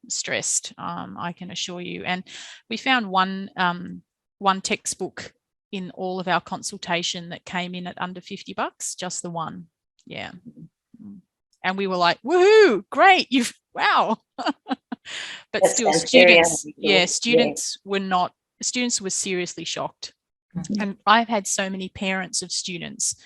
stressed, I can assure you. And we found one textbook in all of our consultation that came in at under $50, just the one. Yeah. And we were like, woohoo, great, wow. But That still students were seriously shocked. Mm-hmm. And I've had so many parents of students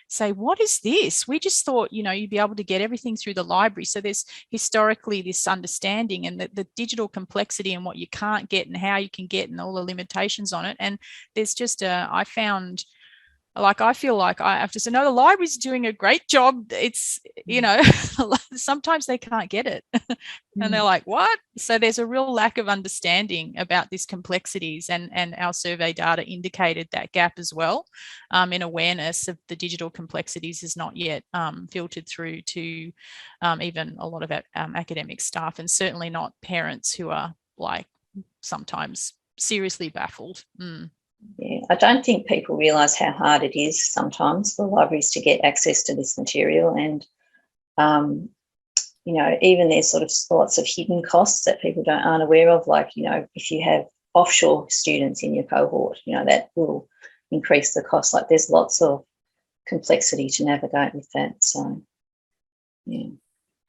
say, what is this? We just thought, you'd be able to get everything through the library. So there's historically this understanding and the digital complexity and what you can't get and how you can get and all the limitations on it. And there's just I feel like I have to say, no, the library's doing a great job. It's, sometimes they can't get it. And they're like, what? So there's a real lack of understanding about these complexities, and our survey data indicated that gap as well, in awareness of the digital complexities is not yet filtered through to even a lot of academic staff, and certainly not parents who are sometimes seriously baffled. Yeah, I don't think people realise how hard it is sometimes for libraries to get access to this material, and even there's sort of lots of hidden costs that people aren't aware of, if you have offshore students in your cohort, that will increase the cost. There's lots of complexity to navigate with that. So, yeah.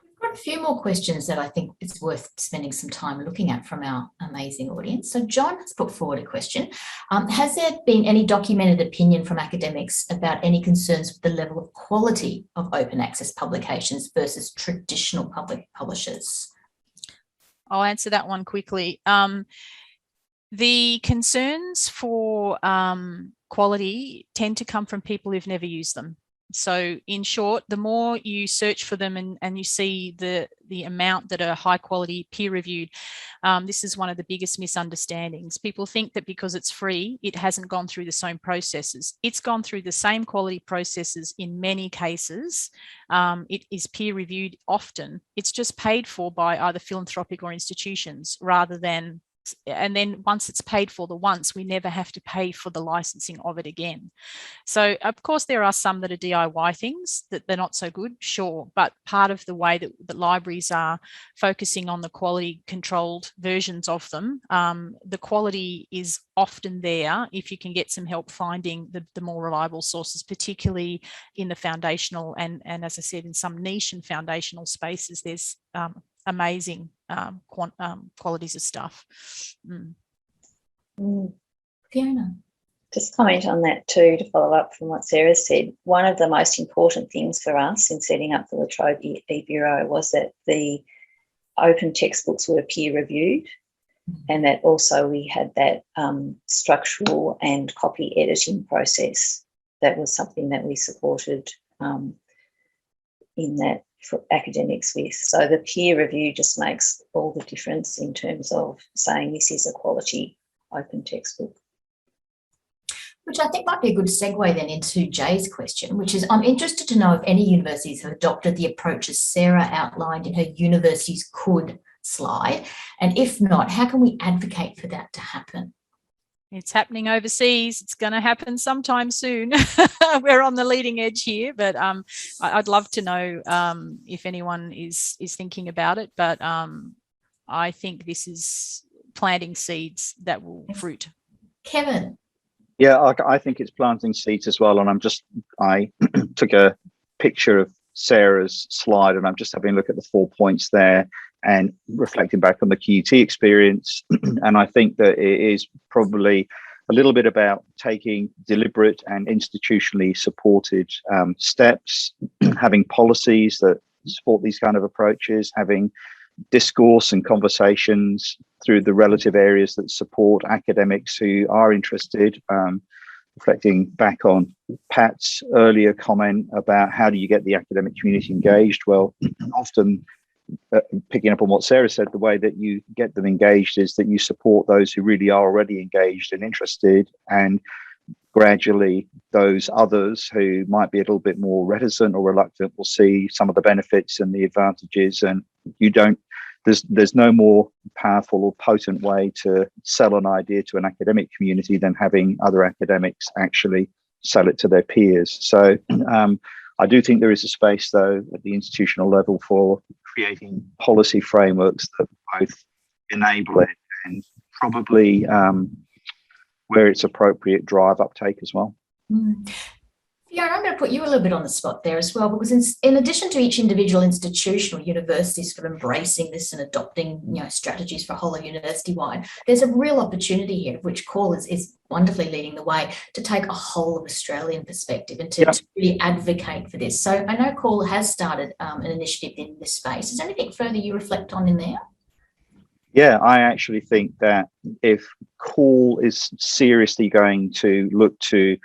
We've got a few more questions that I think it's worth spending some time looking at from our amazing audience. So John has put forward a question. Has there been any documented opinion from academics about any concerns with the level of quality of open access publications versus traditional public publishers? I'll answer that one quickly. The concerns for quality tend to come from people who've never used them. So in short, the more you search for them and you see the amount that are high quality peer reviewed, this is one of the biggest misunderstandings. People think that because it's free, it hasn't gone through the same processes. It's gone through the same quality processes in many cases. It is peer reviewed often. It's just paid for by either philanthropic or institutions rather than, and then once it's paid for the once, we never have to pay for the licensing of it again. So of course there are some that are DIY things that they're not so good, sure, but part of the way that the libraries are focusing on the quality controlled versions of them, the quality is often there if you can get some help finding the more reliable sources, particularly in the foundational and as I said, in some niche and foundational spaces, there's amazing qualities of stuff. Fiona. Just comment on that too, to follow up from what Sarah said. One of the most important things for us in setting up the La Trobe e-Bureau was that the open textbooks were peer reviewed, and that also we had that structural and copy editing process. That was something that we supported in that for academics with. So the peer review just makes all the difference in terms of saying this is a quality open textbook. Which I think might be a good segue then into Jay's question, which is, I'm interested to know if any universities have adopted the approaches Sarah outlined in her universities could slide, and if not, how can we advocate for that to happen? It's happening overseas. It's going to happen sometime soon. We're on the leading edge here, but I'd love to know if anyone is thinking about it. But I think this is planting seeds that will fruit. Kevin. Yeah, I think it's planting seeds as well. And I took a picture of Sarah's slide and I'm just having a look at the 4 points there and reflecting back on the QUT experience. And I think that it is probably a little bit about taking deliberate and institutionally supported steps, having policies that support these kind of approaches, having discourse and conversations through the relative areas that support academics who are interested. Reflecting back on Pat's earlier comment about how do you get the academic community engaged? Well, often picking up on what Sarah said, the way that you get them engaged is that you support those who really are already engaged and interested, and gradually those others who might be a little bit more reticent or reluctant will see some of the benefits and the advantages, and there's no more powerful or potent way to sell an idea to an academic community than having other academics actually sell it to their peers. So I do think there is a space, though, at the institutional level for creating policy frameworks that both enable it and probably, where it's appropriate, drive uptake as well. Fiona, I'm going to put you a little bit on the spot there as well, because in addition to each individual institution or university sort of embracing this and adopting, strategies for a whole of university-wide, there's a real opportunity here, which CRADLE is wonderfully leading the way, to take a whole of Australian perspective and to really advocate for this. So I know CRADLE has started an initiative in this space. Is there anything further you reflect on in there? Yeah, I actually think that if CRADLE is seriously going to look to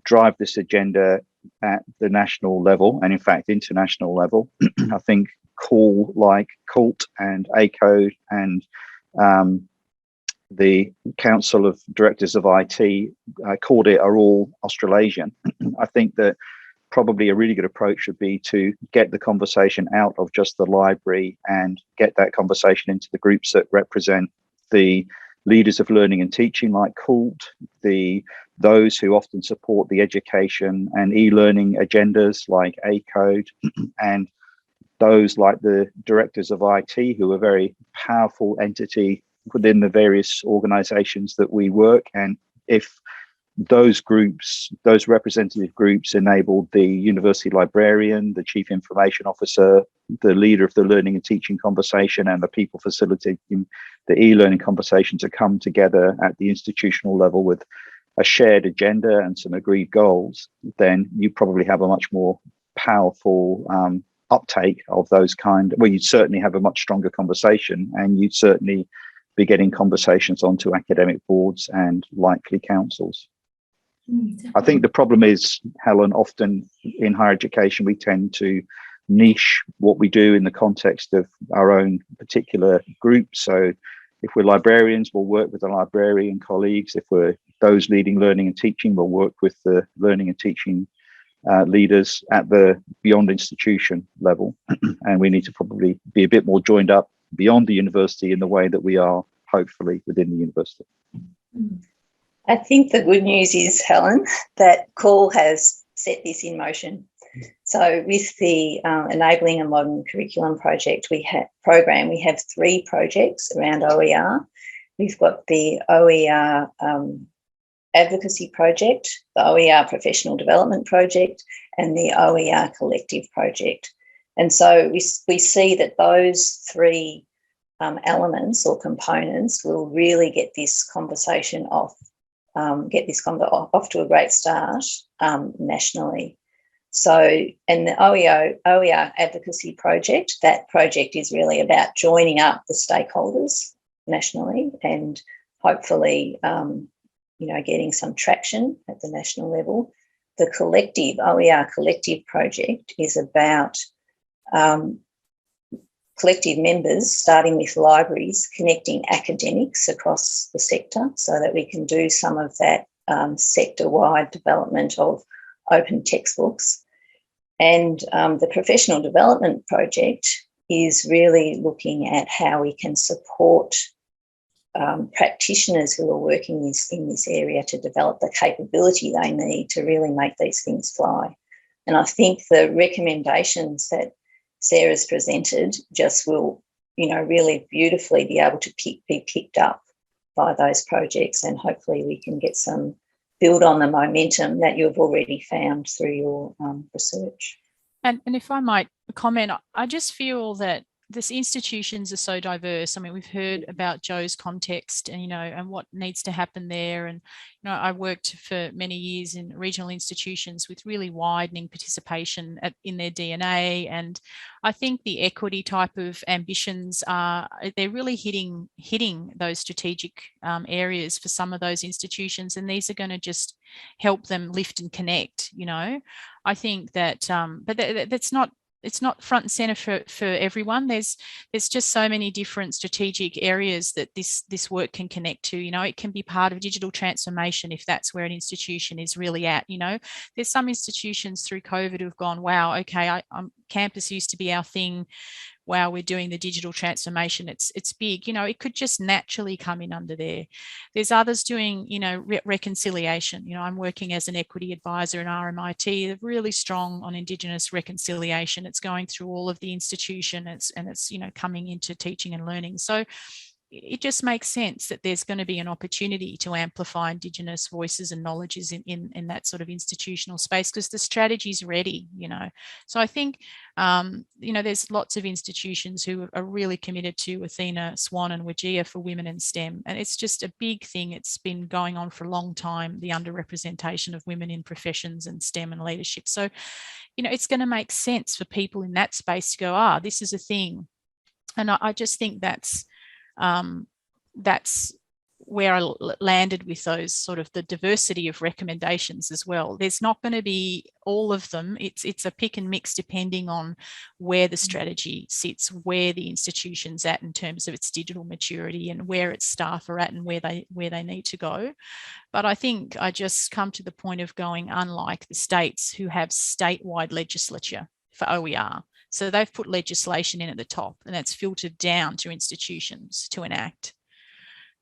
drive this agenda at the national level and in fact international level, I think CRADLE, like CULT and ACODE and the Council of Directors of IT, called it, are all Australasian. I think that probably a really good approach would be to get the conversation out of just the library and get that conversation into the groups that represent the leaders of learning and teaching, like CULT, those who often support the education and e-learning agendas, like ACODE, and those like the directors of IT, who are a very powerful entity within the various organizations that we work. And if those groups, those representative groups, enabled the university librarian, the chief information officer, the leader of the learning and teaching conversation, and the people facilitating the e-learning conversation to come together at the institutional level with a shared agenda and some agreed goals, then you probably have a much more powerful uptake of those you'd certainly have a much stronger conversation, and you'd certainly be getting conversations onto academic boards and likely councils. I think the problem is, Helen, often in higher education, we tend to niche what we do in the context of our own particular group. So if we're librarians, we'll work with the librarian colleagues. If we're those leading learning and teaching, we'll work with the learning and teaching leaders at the beyond institution level. And we need to probably be a bit more joined up beyond the university in the way that we are, hopefully, within the university. I think the good news is, Helen, that CRADLE has set this in motion. So with the Enabling a Modern Curriculum project, we have 3 projects around OER. We've got the OER Advocacy Project, the OER Professional Development Project, and the OER Collective Project. And so we see that those 3 elements or components will really get this conversation off to a great start nationally. So, and the OER Advocacy Project, that project is really about joining up the stakeholders nationally and hopefully, getting some traction at the national level. The collective, OER Collective Project, is about collective members, starting with libraries, connecting academics across the sector so that we can do some of that sector-wide development of open textbooks. And the Professional Development Project is really looking at how we can support practitioners who are working in this area to develop the capability they need to really make these things fly. And I think the recommendations that Sarah's presented just will, really beautifully be able to be picked up by those projects, and hopefully we can get build on the momentum that you've already found through your research. And if I might comment, I just feel that this institutions are so diverse. I mean, we've heard about Joe's context and, and what needs to happen there. And, I worked for many years in regional institutions with really widening participation in their DNA. And I think the equity type of ambitions they're really hitting those strategic areas for some of those institutions. And these are going to just help them lift and connect, I think that, but that's not, it's not front and center for everyone. There's just so many different strategic areas that this work can connect to. It can be part of digital transformation if that's where an institution is really at. There's some institutions through COVID who've gone, wow, okay, campus used to be our thing. Wow, we're doing the digital transformation. It's big. It could just naturally come in under there. There's others doing, reconciliation. I'm working as an equity advisor in RMIT. They're really strong on indigenous reconciliation. It's going through all of the institution. It's coming into teaching and learning. So it just makes sense that there's going to be an opportunity to amplify indigenous voices and knowledges in that sort of institutional space, because the strategy's ready, So I think, there's lots of institutions who are really committed to Athena, Swan and Wajir for women in STEM. And it's just a big thing. It's been going on for a long time, the underrepresentation of women in professions and STEM and leadership. So, it's going to make sense for people in that space to go, this is a thing. And I just think that's where I landed with those sort of the diversity of recommendations as well. There's not going to be all of them. It's a pick and mix depending on where the strategy sits, where the institution's at in terms of its digital maturity and where its staff are at and where they need to go. But I think I just come to the point of going, unlike the states who have statewide legislature for OER. So they've put legislation in at the top, and that's filtered down to institutions to enact.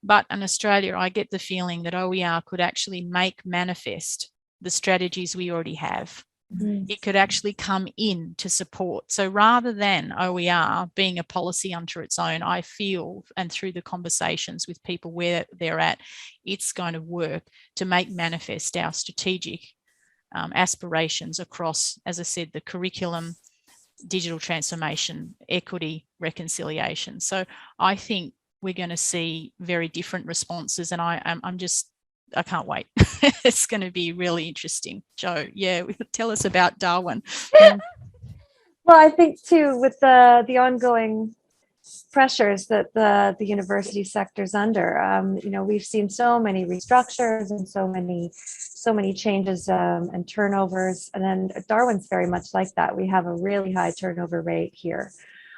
But in Australia, I get the feeling that OER could actually make manifest the strategies we already have. It could actually come in to support. So rather than OER being a policy unto its own, I feel, and through the conversations with people where they're at, it's going to work to make manifest our strategic aspirations across, as I said, the curriculum, digital transformation, equity, reconciliation. So I think we're going to see very different responses, and I can't wait. It's going to be really interesting. Joe, tell us about Darwin. Well, I think too, with the ongoing pressures that the university sector's under. You know, we've seen so many restructures and so many changes and turnovers. And then Darwin's very much like that. We have a really high turnover rate here.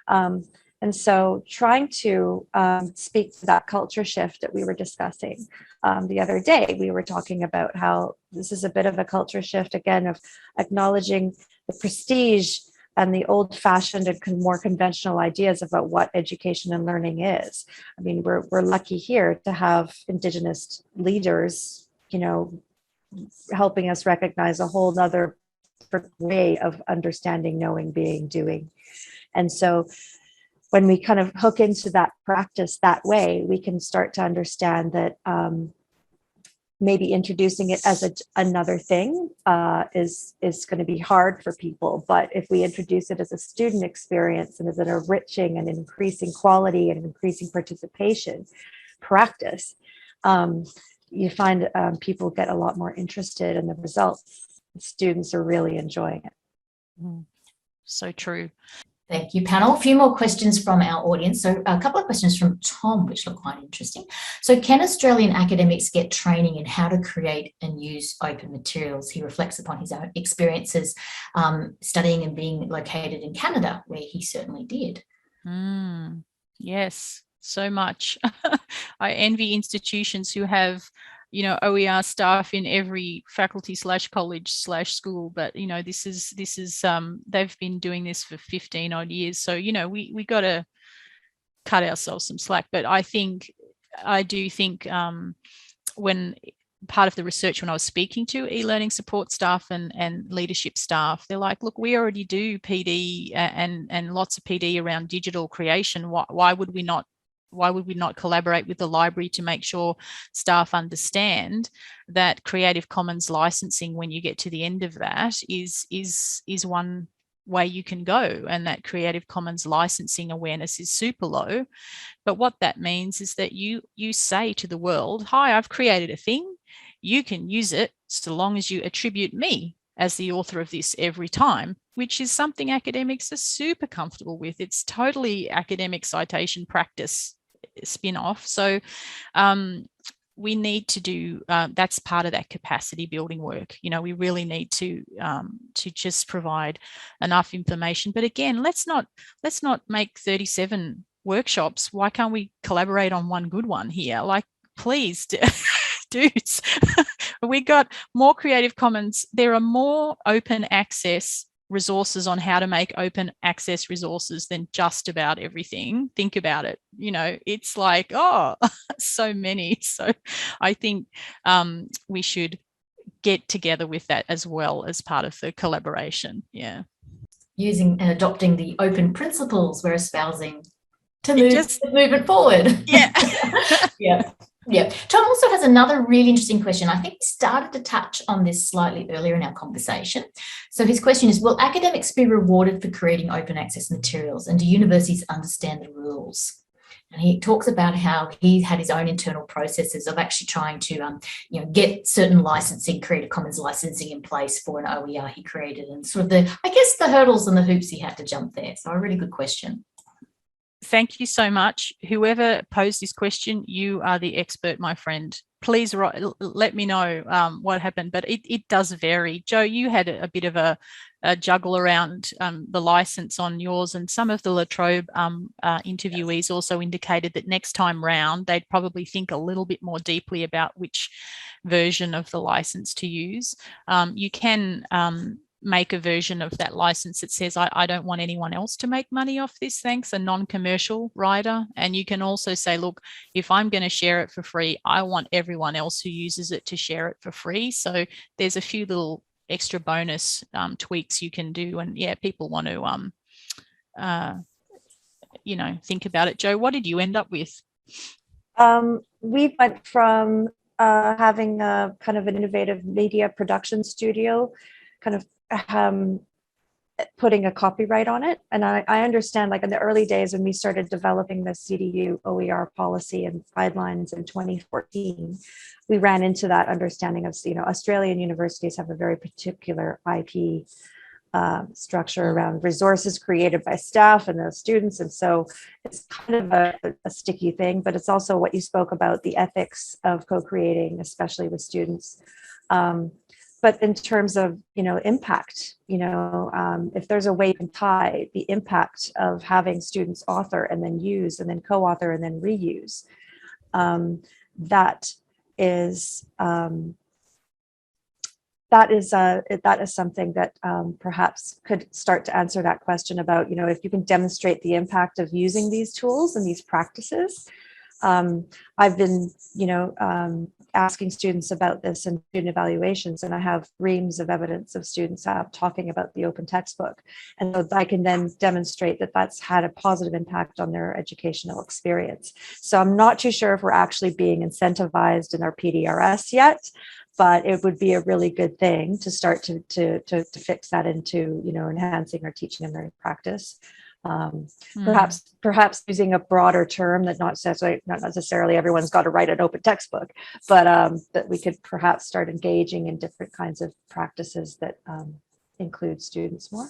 And so trying to speak to that culture shift that we were discussing the other day, we were talking about how this is a bit of a culture shift, again, of acknowledging the prestige and the old-fashioned and more conventional ideas about what education and learning is. I mean, we're lucky here to have Indigenous leaders, you know, helping us recognize a whole other way of understanding, knowing, being, doing. And so when we kind of hook into that practice that way, we can start to understand that maybe introducing it as another thing is going to be hard for people. But if we introduce it as a student experience and as an enriching and increasing quality and increasing participation practice, you find people get a lot more interested in the results. Students are really enjoying it. So true. Thank you, panel. A few more questions from our audience. So a couple of questions from Tom, which look quite interesting. So can Australian academics get training in how to create and use open materials? He reflects upon his own experiences studying and being located in Canada, where he certainly did. Yes, so much. I envy institutions who have, you know, OER staff in every faculty / college / school, but you know, this is they've been doing this for 15 odd years. So, you know, we got to cut ourselves some slack. But I do think when part of the research, when I was speaking to e-learning support staff and leadership staff, they're like, look, we already do PD and lots of PD around digital creation. Why would we not collaborate with the library to make sure staff understand that Creative Commons licensing, when you get to the end of that, is one way you can go, and that Creative Commons licensing awareness is super low. But what that means is that you say to the world, hi, I've created a thing, you can use it so long as you attribute me as the author of this every time, which is something academics are super comfortable with. It's totally academic citation practice spin-off. So we need to do that's part of that capacity building work. You know, we really need to just provide enough information. But again, let's not make 37 workshops. Why can't we collaborate on one good one here? Like, please, dudes. We got more Creative Commons. There are more open access resources on how to make open access resources than just about everything. Think about it. You know, it's like, oh, so many. So I think we should get together with that as well as part of the collaboration. Yeah. Using and adopting the open principles we're espousing to move it forward. Yeah. Yeah. Yeah. Tom also has another really interesting question. I think we started to touch on this slightly earlier in our conversation. So his question is, will academics be rewarded for creating open access materials, and do universities understand the rules? And he talks about how he had his own internal processes of actually trying to get certain licensing, Creative Commons licensing in place for an OER he created, and sort of the hurdles and the hoops he had to jump there. So a really good question. Thank you so much. Whoever posed this question, you are the expert, my friend. Please let me know what happened, but it does vary. Joe, you had a bit of a juggle around the license on yours, and some of the La Trobe interviewees also indicated that next time round, they'd probably think a little bit more deeply about which version of the license to use. You can make a version of that license that says, I don't want anyone else to make money off this, thanks, a non-commercial rider. And you can also say, look, if I'm going to share it for free, I want everyone else who uses it to share it for free. So there's a few little extra bonus tweaks you can do. And yeah, people want to, think about it. Joe, what did you end up with? We went from having a kind of an innovative media production studio, kind of putting a copyright on it. And I understand, like in the early days when we started developing the CDU OER policy and guidelines in 2014, we ran into that understanding of, Australian universities have a very particular IP structure around resources created by staff and those students. And so it's kind of a sticky thing, but it's also what you spoke about, the ethics of co-creating, especially with students. But in terms of, impact, if there's a way you can tie the impact of having students author and then use and then co-author and then reuse, that is something that perhaps could start to answer that question about, if you can demonstrate the impact of using these tools and these practices. I've been, asking students about this in student evaluations, and I have reams of evidence of students talking about the open textbook. And so I can then demonstrate that that's had a positive impact on their educational experience. So I'm not too sure if we're actually being incentivized in our PDRS yet, but it would be a really good thing to start to fix that into, enhancing our teaching and learning practice. Perhaps using a broader term that not necessarily everyone's got to write an open textbook, but that we could perhaps start engaging in different kinds of practices that include students more.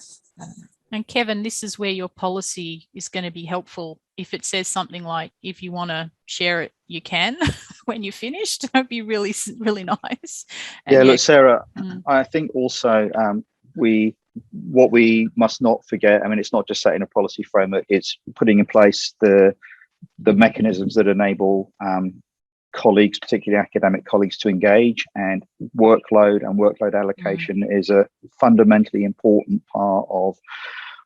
And Kevin, this is where your policy is going to be helpful. If it says something like, if you want to share it, you can when you're finished, that'd be really, really nice. And yeah, look, Sarah, I think also what we must not forget, it's not just setting a policy framework, it's putting in place the mechanisms that enable colleagues, particularly academic colleagues, to engage, and workload allocation is a fundamentally important part of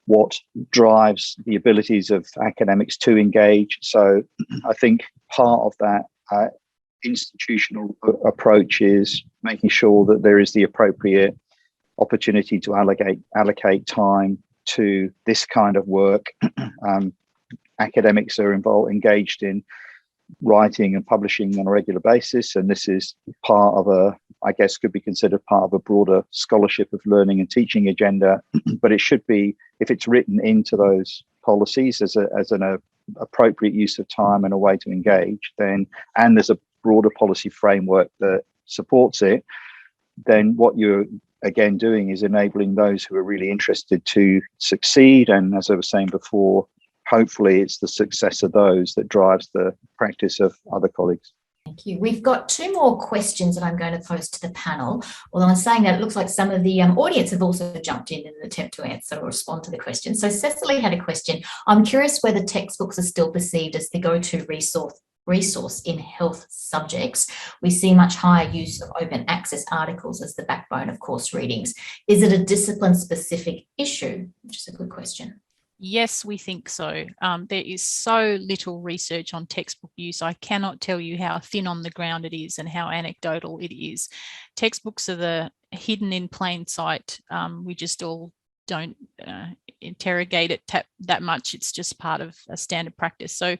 what drives the abilities of academics to engage. So I think part of that institutional approach is making sure that there is the appropriate opportunity to allocate time to this kind of work. Academics are engaged in writing and publishing on a regular basis, and this is part of could be considered part of a broader scholarship of learning and teaching agenda. But it should be, if it's written into those policies as an appropriate use of time and a way to engage, then, and there's a broader policy framework that supports it, then what you're again doing is enabling those who are really interested to succeed. And as I was saying before, hopefully it's the success of those that drives the practice of other colleagues. Thank you. We've got two more questions that I'm going to pose to the panel. Although I'm saying that, it looks like some of the audience have also jumped in an attempt to answer or respond to the question. So Cecily had a question. I'm curious whether textbooks are still perceived as the go-to resource in health subjects. We see much higher use of open access articles as the backbone of course readings. Is it a discipline-specific issue? Which is a good question. Yes, we think so. There is so little research on textbook use. I cannot tell you how thin on the ground it is and how anecdotal it is. Textbooks are the hidden in plain sight. We just all don't interrogate it that much. It's just part of a standard practice. So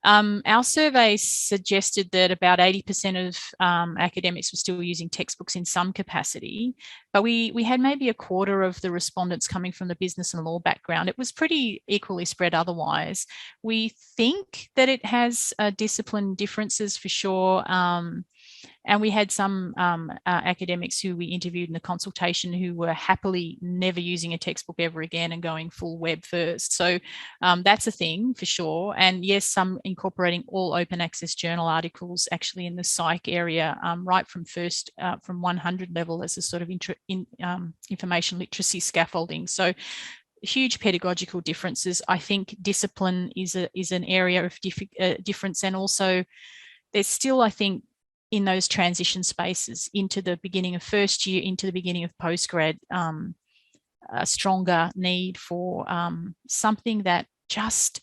our survey suggested that about 80% of academics were still using textbooks in some capacity, but we had maybe a quarter of the respondents coming from the business and law background. It was pretty equally spread otherwise. We think that it has discipline differences for sure. And we had some academics who we interviewed in the consultation who were happily never using a textbook ever again and going full web first. So that's a thing for sure. And yes, some incorporating all open access journal articles actually in the psych area, right from first, from 100 level as a sort of information literacy scaffolding. So huge pedagogical differences. I think discipline is an area of difference. And also there's still, I think, in those transition spaces into the beginning of first year, into the beginning of postgrad, a stronger need for something that just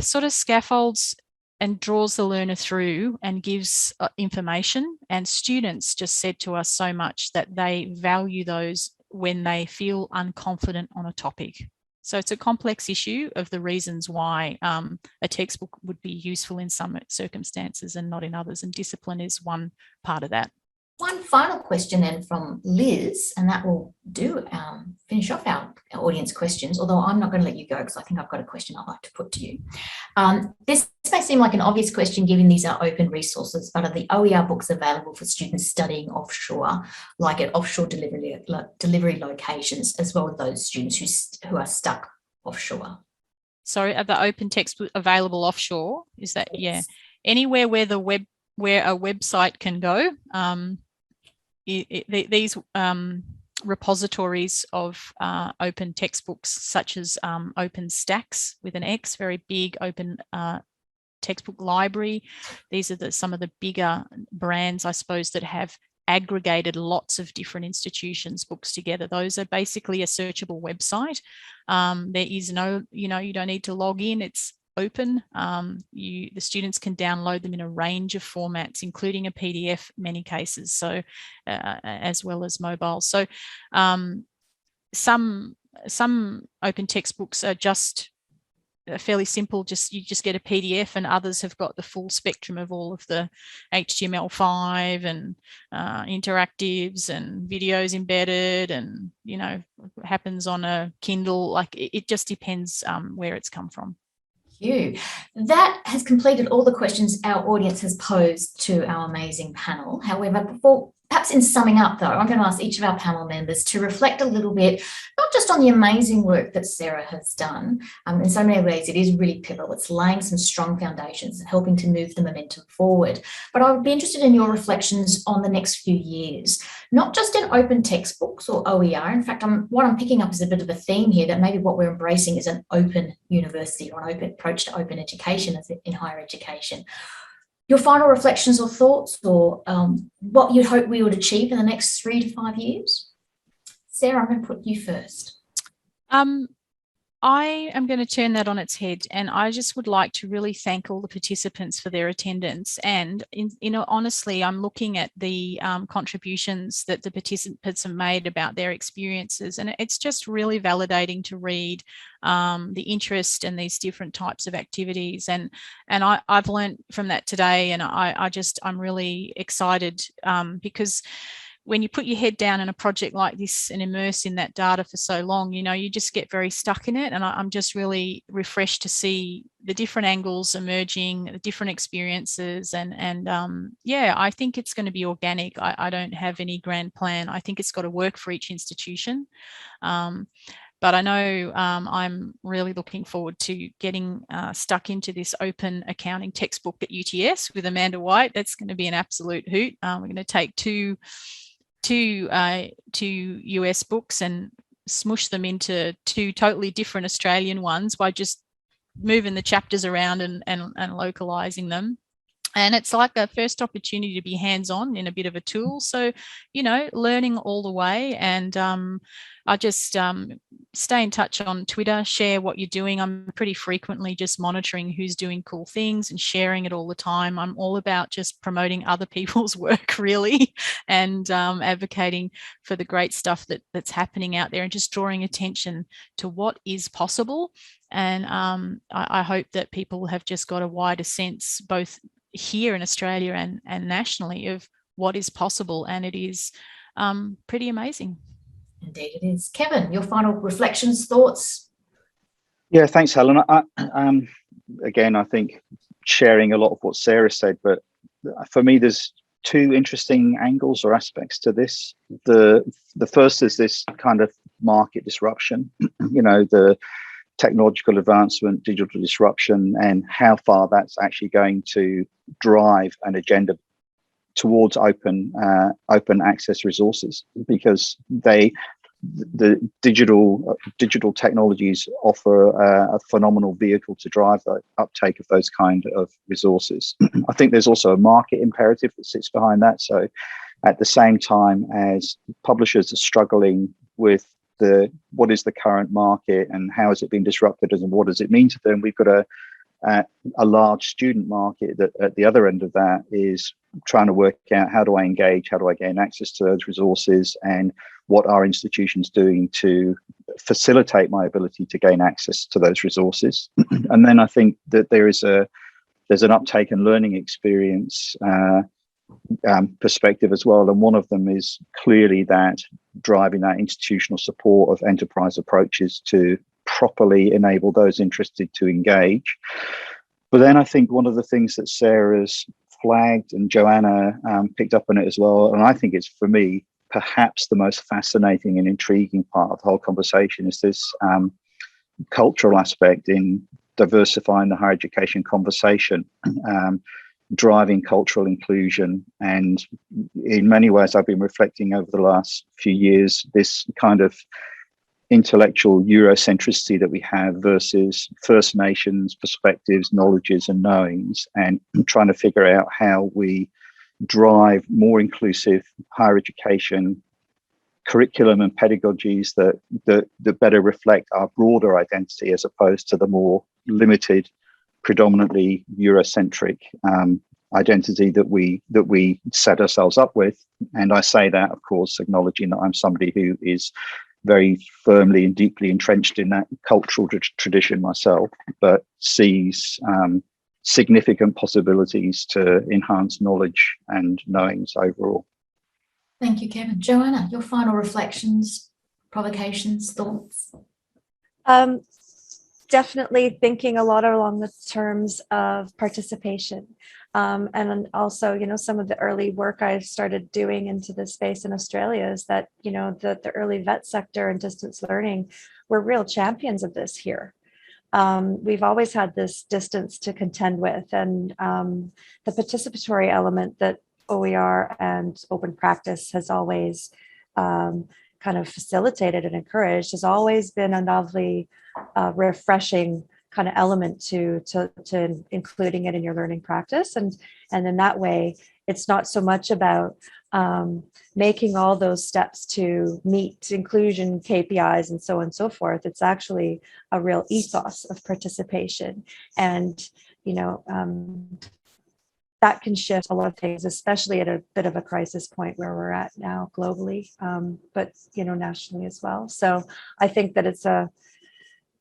sort of scaffolds and draws the learner through and gives information. And students just said to us so much that they value those when they feel unconfident on a topic. So it's a complex issue of the reasons why a textbook would be useful in some circumstances and not in others. And discipline is one part of that. One final question then from Liz, and that will finish off our our audience questions, although I'm not going to let you go because I think I've got a question I'd like to put to you. This may seem like an obvious question given these are open resources, but are the OER books available for students studying offshore, like at offshore delivery locations, as well as those students who are stuck offshore? Sorry, are the open textbooks available offshore? Is that, Yes. Yeah, anywhere where a website can go. These repositories of open textbooks, such as OpenStax with an X, very big open textbook library. These are some of the bigger brands, I suppose, that have aggregated lots of different institutions' books together. Those are basically a searchable website. There is no, you don't need to log in. It's open. The students can download them in a range of formats, including a PDF in many cases, so as well as mobile. So some open textbooks are just fairly simple, you just get a PDF, and others have got the full spectrum of all of the HTML5 and interactives and videos embedded, and happens on a Kindle. Like it just depends where it's come from. Thank you. That has completed all the questions our audience has posed to our amazing panel. However, perhaps in summing up though, I'm going to ask each of our panel members to reflect a little bit, not just on the amazing work that Sarah has done. In so many ways, it is really pivotal. It's laying some strong foundations and helping to move the momentum forward. But I would be interested in your reflections on the next few years, not just in open textbooks or OER. In fact, what I'm picking up is a bit of a theme here, that maybe what we're embracing is an open university or an open approach to open education in higher education. Your final reflections or thoughts, or what you'd hope we would achieve in the next 3 to 5 years? Sarah, I'm going to put you first. I am going to turn that on its head, and I just would like to really thank all the participants for their attendance. And honestly, I'm looking at the contributions that the participants have made about their experiences, and it's just really validating to read the interest in these different types of activities. And I've learned from that today, and I'm really excited because when you put your head down in a project like this and immerse in that data for so long, you just get very stuck in it. And I'm just really refreshed to see the different angles emerging, the different experiences. And yeah, I think it's going to be organic. I don't have any grand plan. I think it's got to work for each institution. But I know I'm really looking forward to getting stuck into this open accounting textbook at UTS with Amanda White. That's going to be an absolute hoot. We're going to take two US books and smush them into 2 totally different Australian ones by just moving the chapters around and localizing them. And it's like a first opportunity to be hands-on in a bit of a tool. So, learning all the way. And I just stay in touch on Twitter, share what you're doing. I'm pretty frequently just monitoring who's doing cool things and sharing it all the time. I'm all about just promoting other people's work, really, and advocating for the great stuff that's happening out there, and just drawing attention to what is possible. And I hope that people have just got a wider sense, both here in Australia and nationally, of what is possible, and it is pretty amazing. Indeed it is. Kevin, your final reflections, thoughts? Yeah, thanks, Helen. Again, I think sharing a lot of what Sarah said, but for me, there's 2 interesting angles or aspects to this. The first is this kind of market disruption, the technological advancement, digital disruption, and how far that's actually going to drive an agenda towards open access resources, because the digital technologies offer a phenomenal vehicle to drive the uptake of those kind of resources. I think there's also a market imperative that sits behind that. So at the same time as publishers are struggling with what is the current market and how has it been disrupted and what does it mean to them, we've got a large student market that at the other end of that is trying to work out, how do I engage, how do I gain access to those resources, and what are institutions doing to facilitate my ability to gain access to those resources. And then I think that there's an uptake and learning experience perspective as well. And one of them is clearly that driving that institutional support of enterprise approaches to properly enable those interested to engage. But then I think one of the things that Sarah's flagged, and Joanna picked up on it as well, and I think it's, for me, perhaps the most fascinating and intriguing part of the whole conversation, is this cultural aspect in diversifying the higher education conversation, driving cultural inclusion. And in many ways, I've been reflecting over the last few years this kind of intellectual Eurocentricity that we have versus First Nations perspectives, knowledges and knowings, and trying to figure out how we drive more inclusive higher education curriculum and pedagogies that better reflect our broader identity, as opposed to the more limited, predominantly Eurocentric identity that we set ourselves up with. And I say that, of course, acknowledging that I'm somebody who is very firmly and deeply entrenched in that cultural tradition myself, but sees significant possibilities to enhance knowledge and knowings overall. Thank you, Kevin. Joanna, your final reflections, provocations, thoughts? Definitely thinking a lot along the terms of participation. And also, you know, some of the early work I started doing into this space in Australia is that, you know, the early vet sector and distance learning were real champions of this here. We've always had this distance to contend with, and the participatory element that OER and open practice has always kind of facilitated and encouraged has always been a lovely, refreshing kind of element to including it in your learning practice. And in that way, it's not so much about making all those steps to meet inclusion KPIs and so on and so forth. It's actually a real ethos of participation. And, you know, that can shift a lot of things, especially at a bit of a crisis point where we're at now globally, but, you know, nationally as well. So I think that it's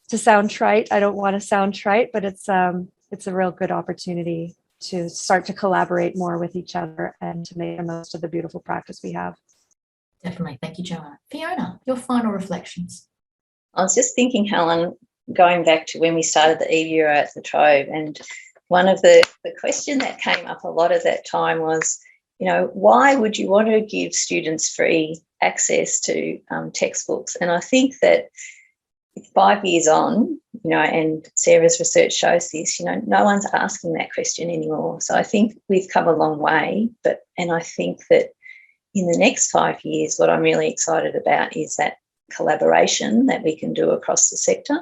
to sound trite, I don't want to sound trite, but it's a real good opportunity to start to collaborate more with each other and to make the most of the beautiful practice we have. Definitely. Thank you, Joanna. Fiona, your final reflections. I was just thinking, Helen, going back to when we started the eViewer at the Trove, and one of the question that came up a lot at that time was, you know, why would you want to give students free access to textbooks? And I think that 5 years on, you know, and Sarah's research shows this, you know, no one's asking that question anymore. So I think we've come a long way, and I think that in the next 5 years, what I'm really excited about is that collaboration that we can do across the sector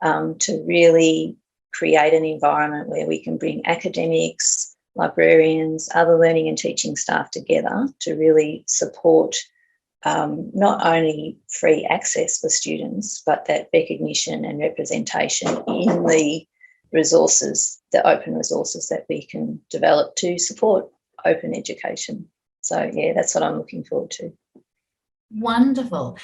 to really create an environment where we can bring academics, librarians, other learning and teaching staff together to really support not only free access for students, but that recognition and representation in the resources, the open resources that we can develop to support open education. So, yeah, that's what I'm looking forward to. Wonderful.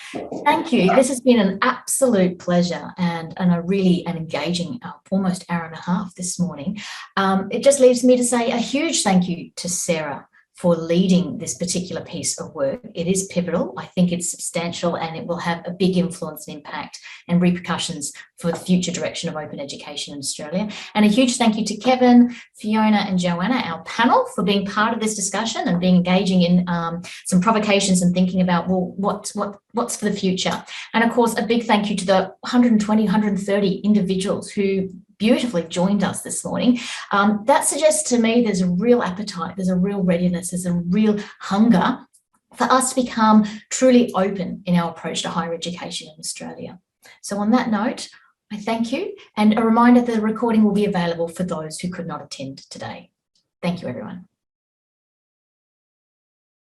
Thank you. This has been an absolute pleasure and a really engaging almost hour and a half this morning. It just leaves me to say a huge thank you to Sarah for leading this particular piece of work. It is pivotal. I think it's substantial, and it will have a big influence and impact and repercussions for the future direction of open education in Australia. And a huge thank you to Kevin, Fiona and Joanna, our panel, for being part of this discussion and being engaging in some provocations and thinking about, well, what's for the future. And of course, a big thank you to the 120, 130 individuals who beautifully joined us this morning. That suggests to me there's a real appetite, there's a real readiness, there's a real hunger for us to become truly open in our approach to higher education in Australia. So on that note, I thank you, and a reminder that the recording will be available for those who could not attend today. Thank you, everyone.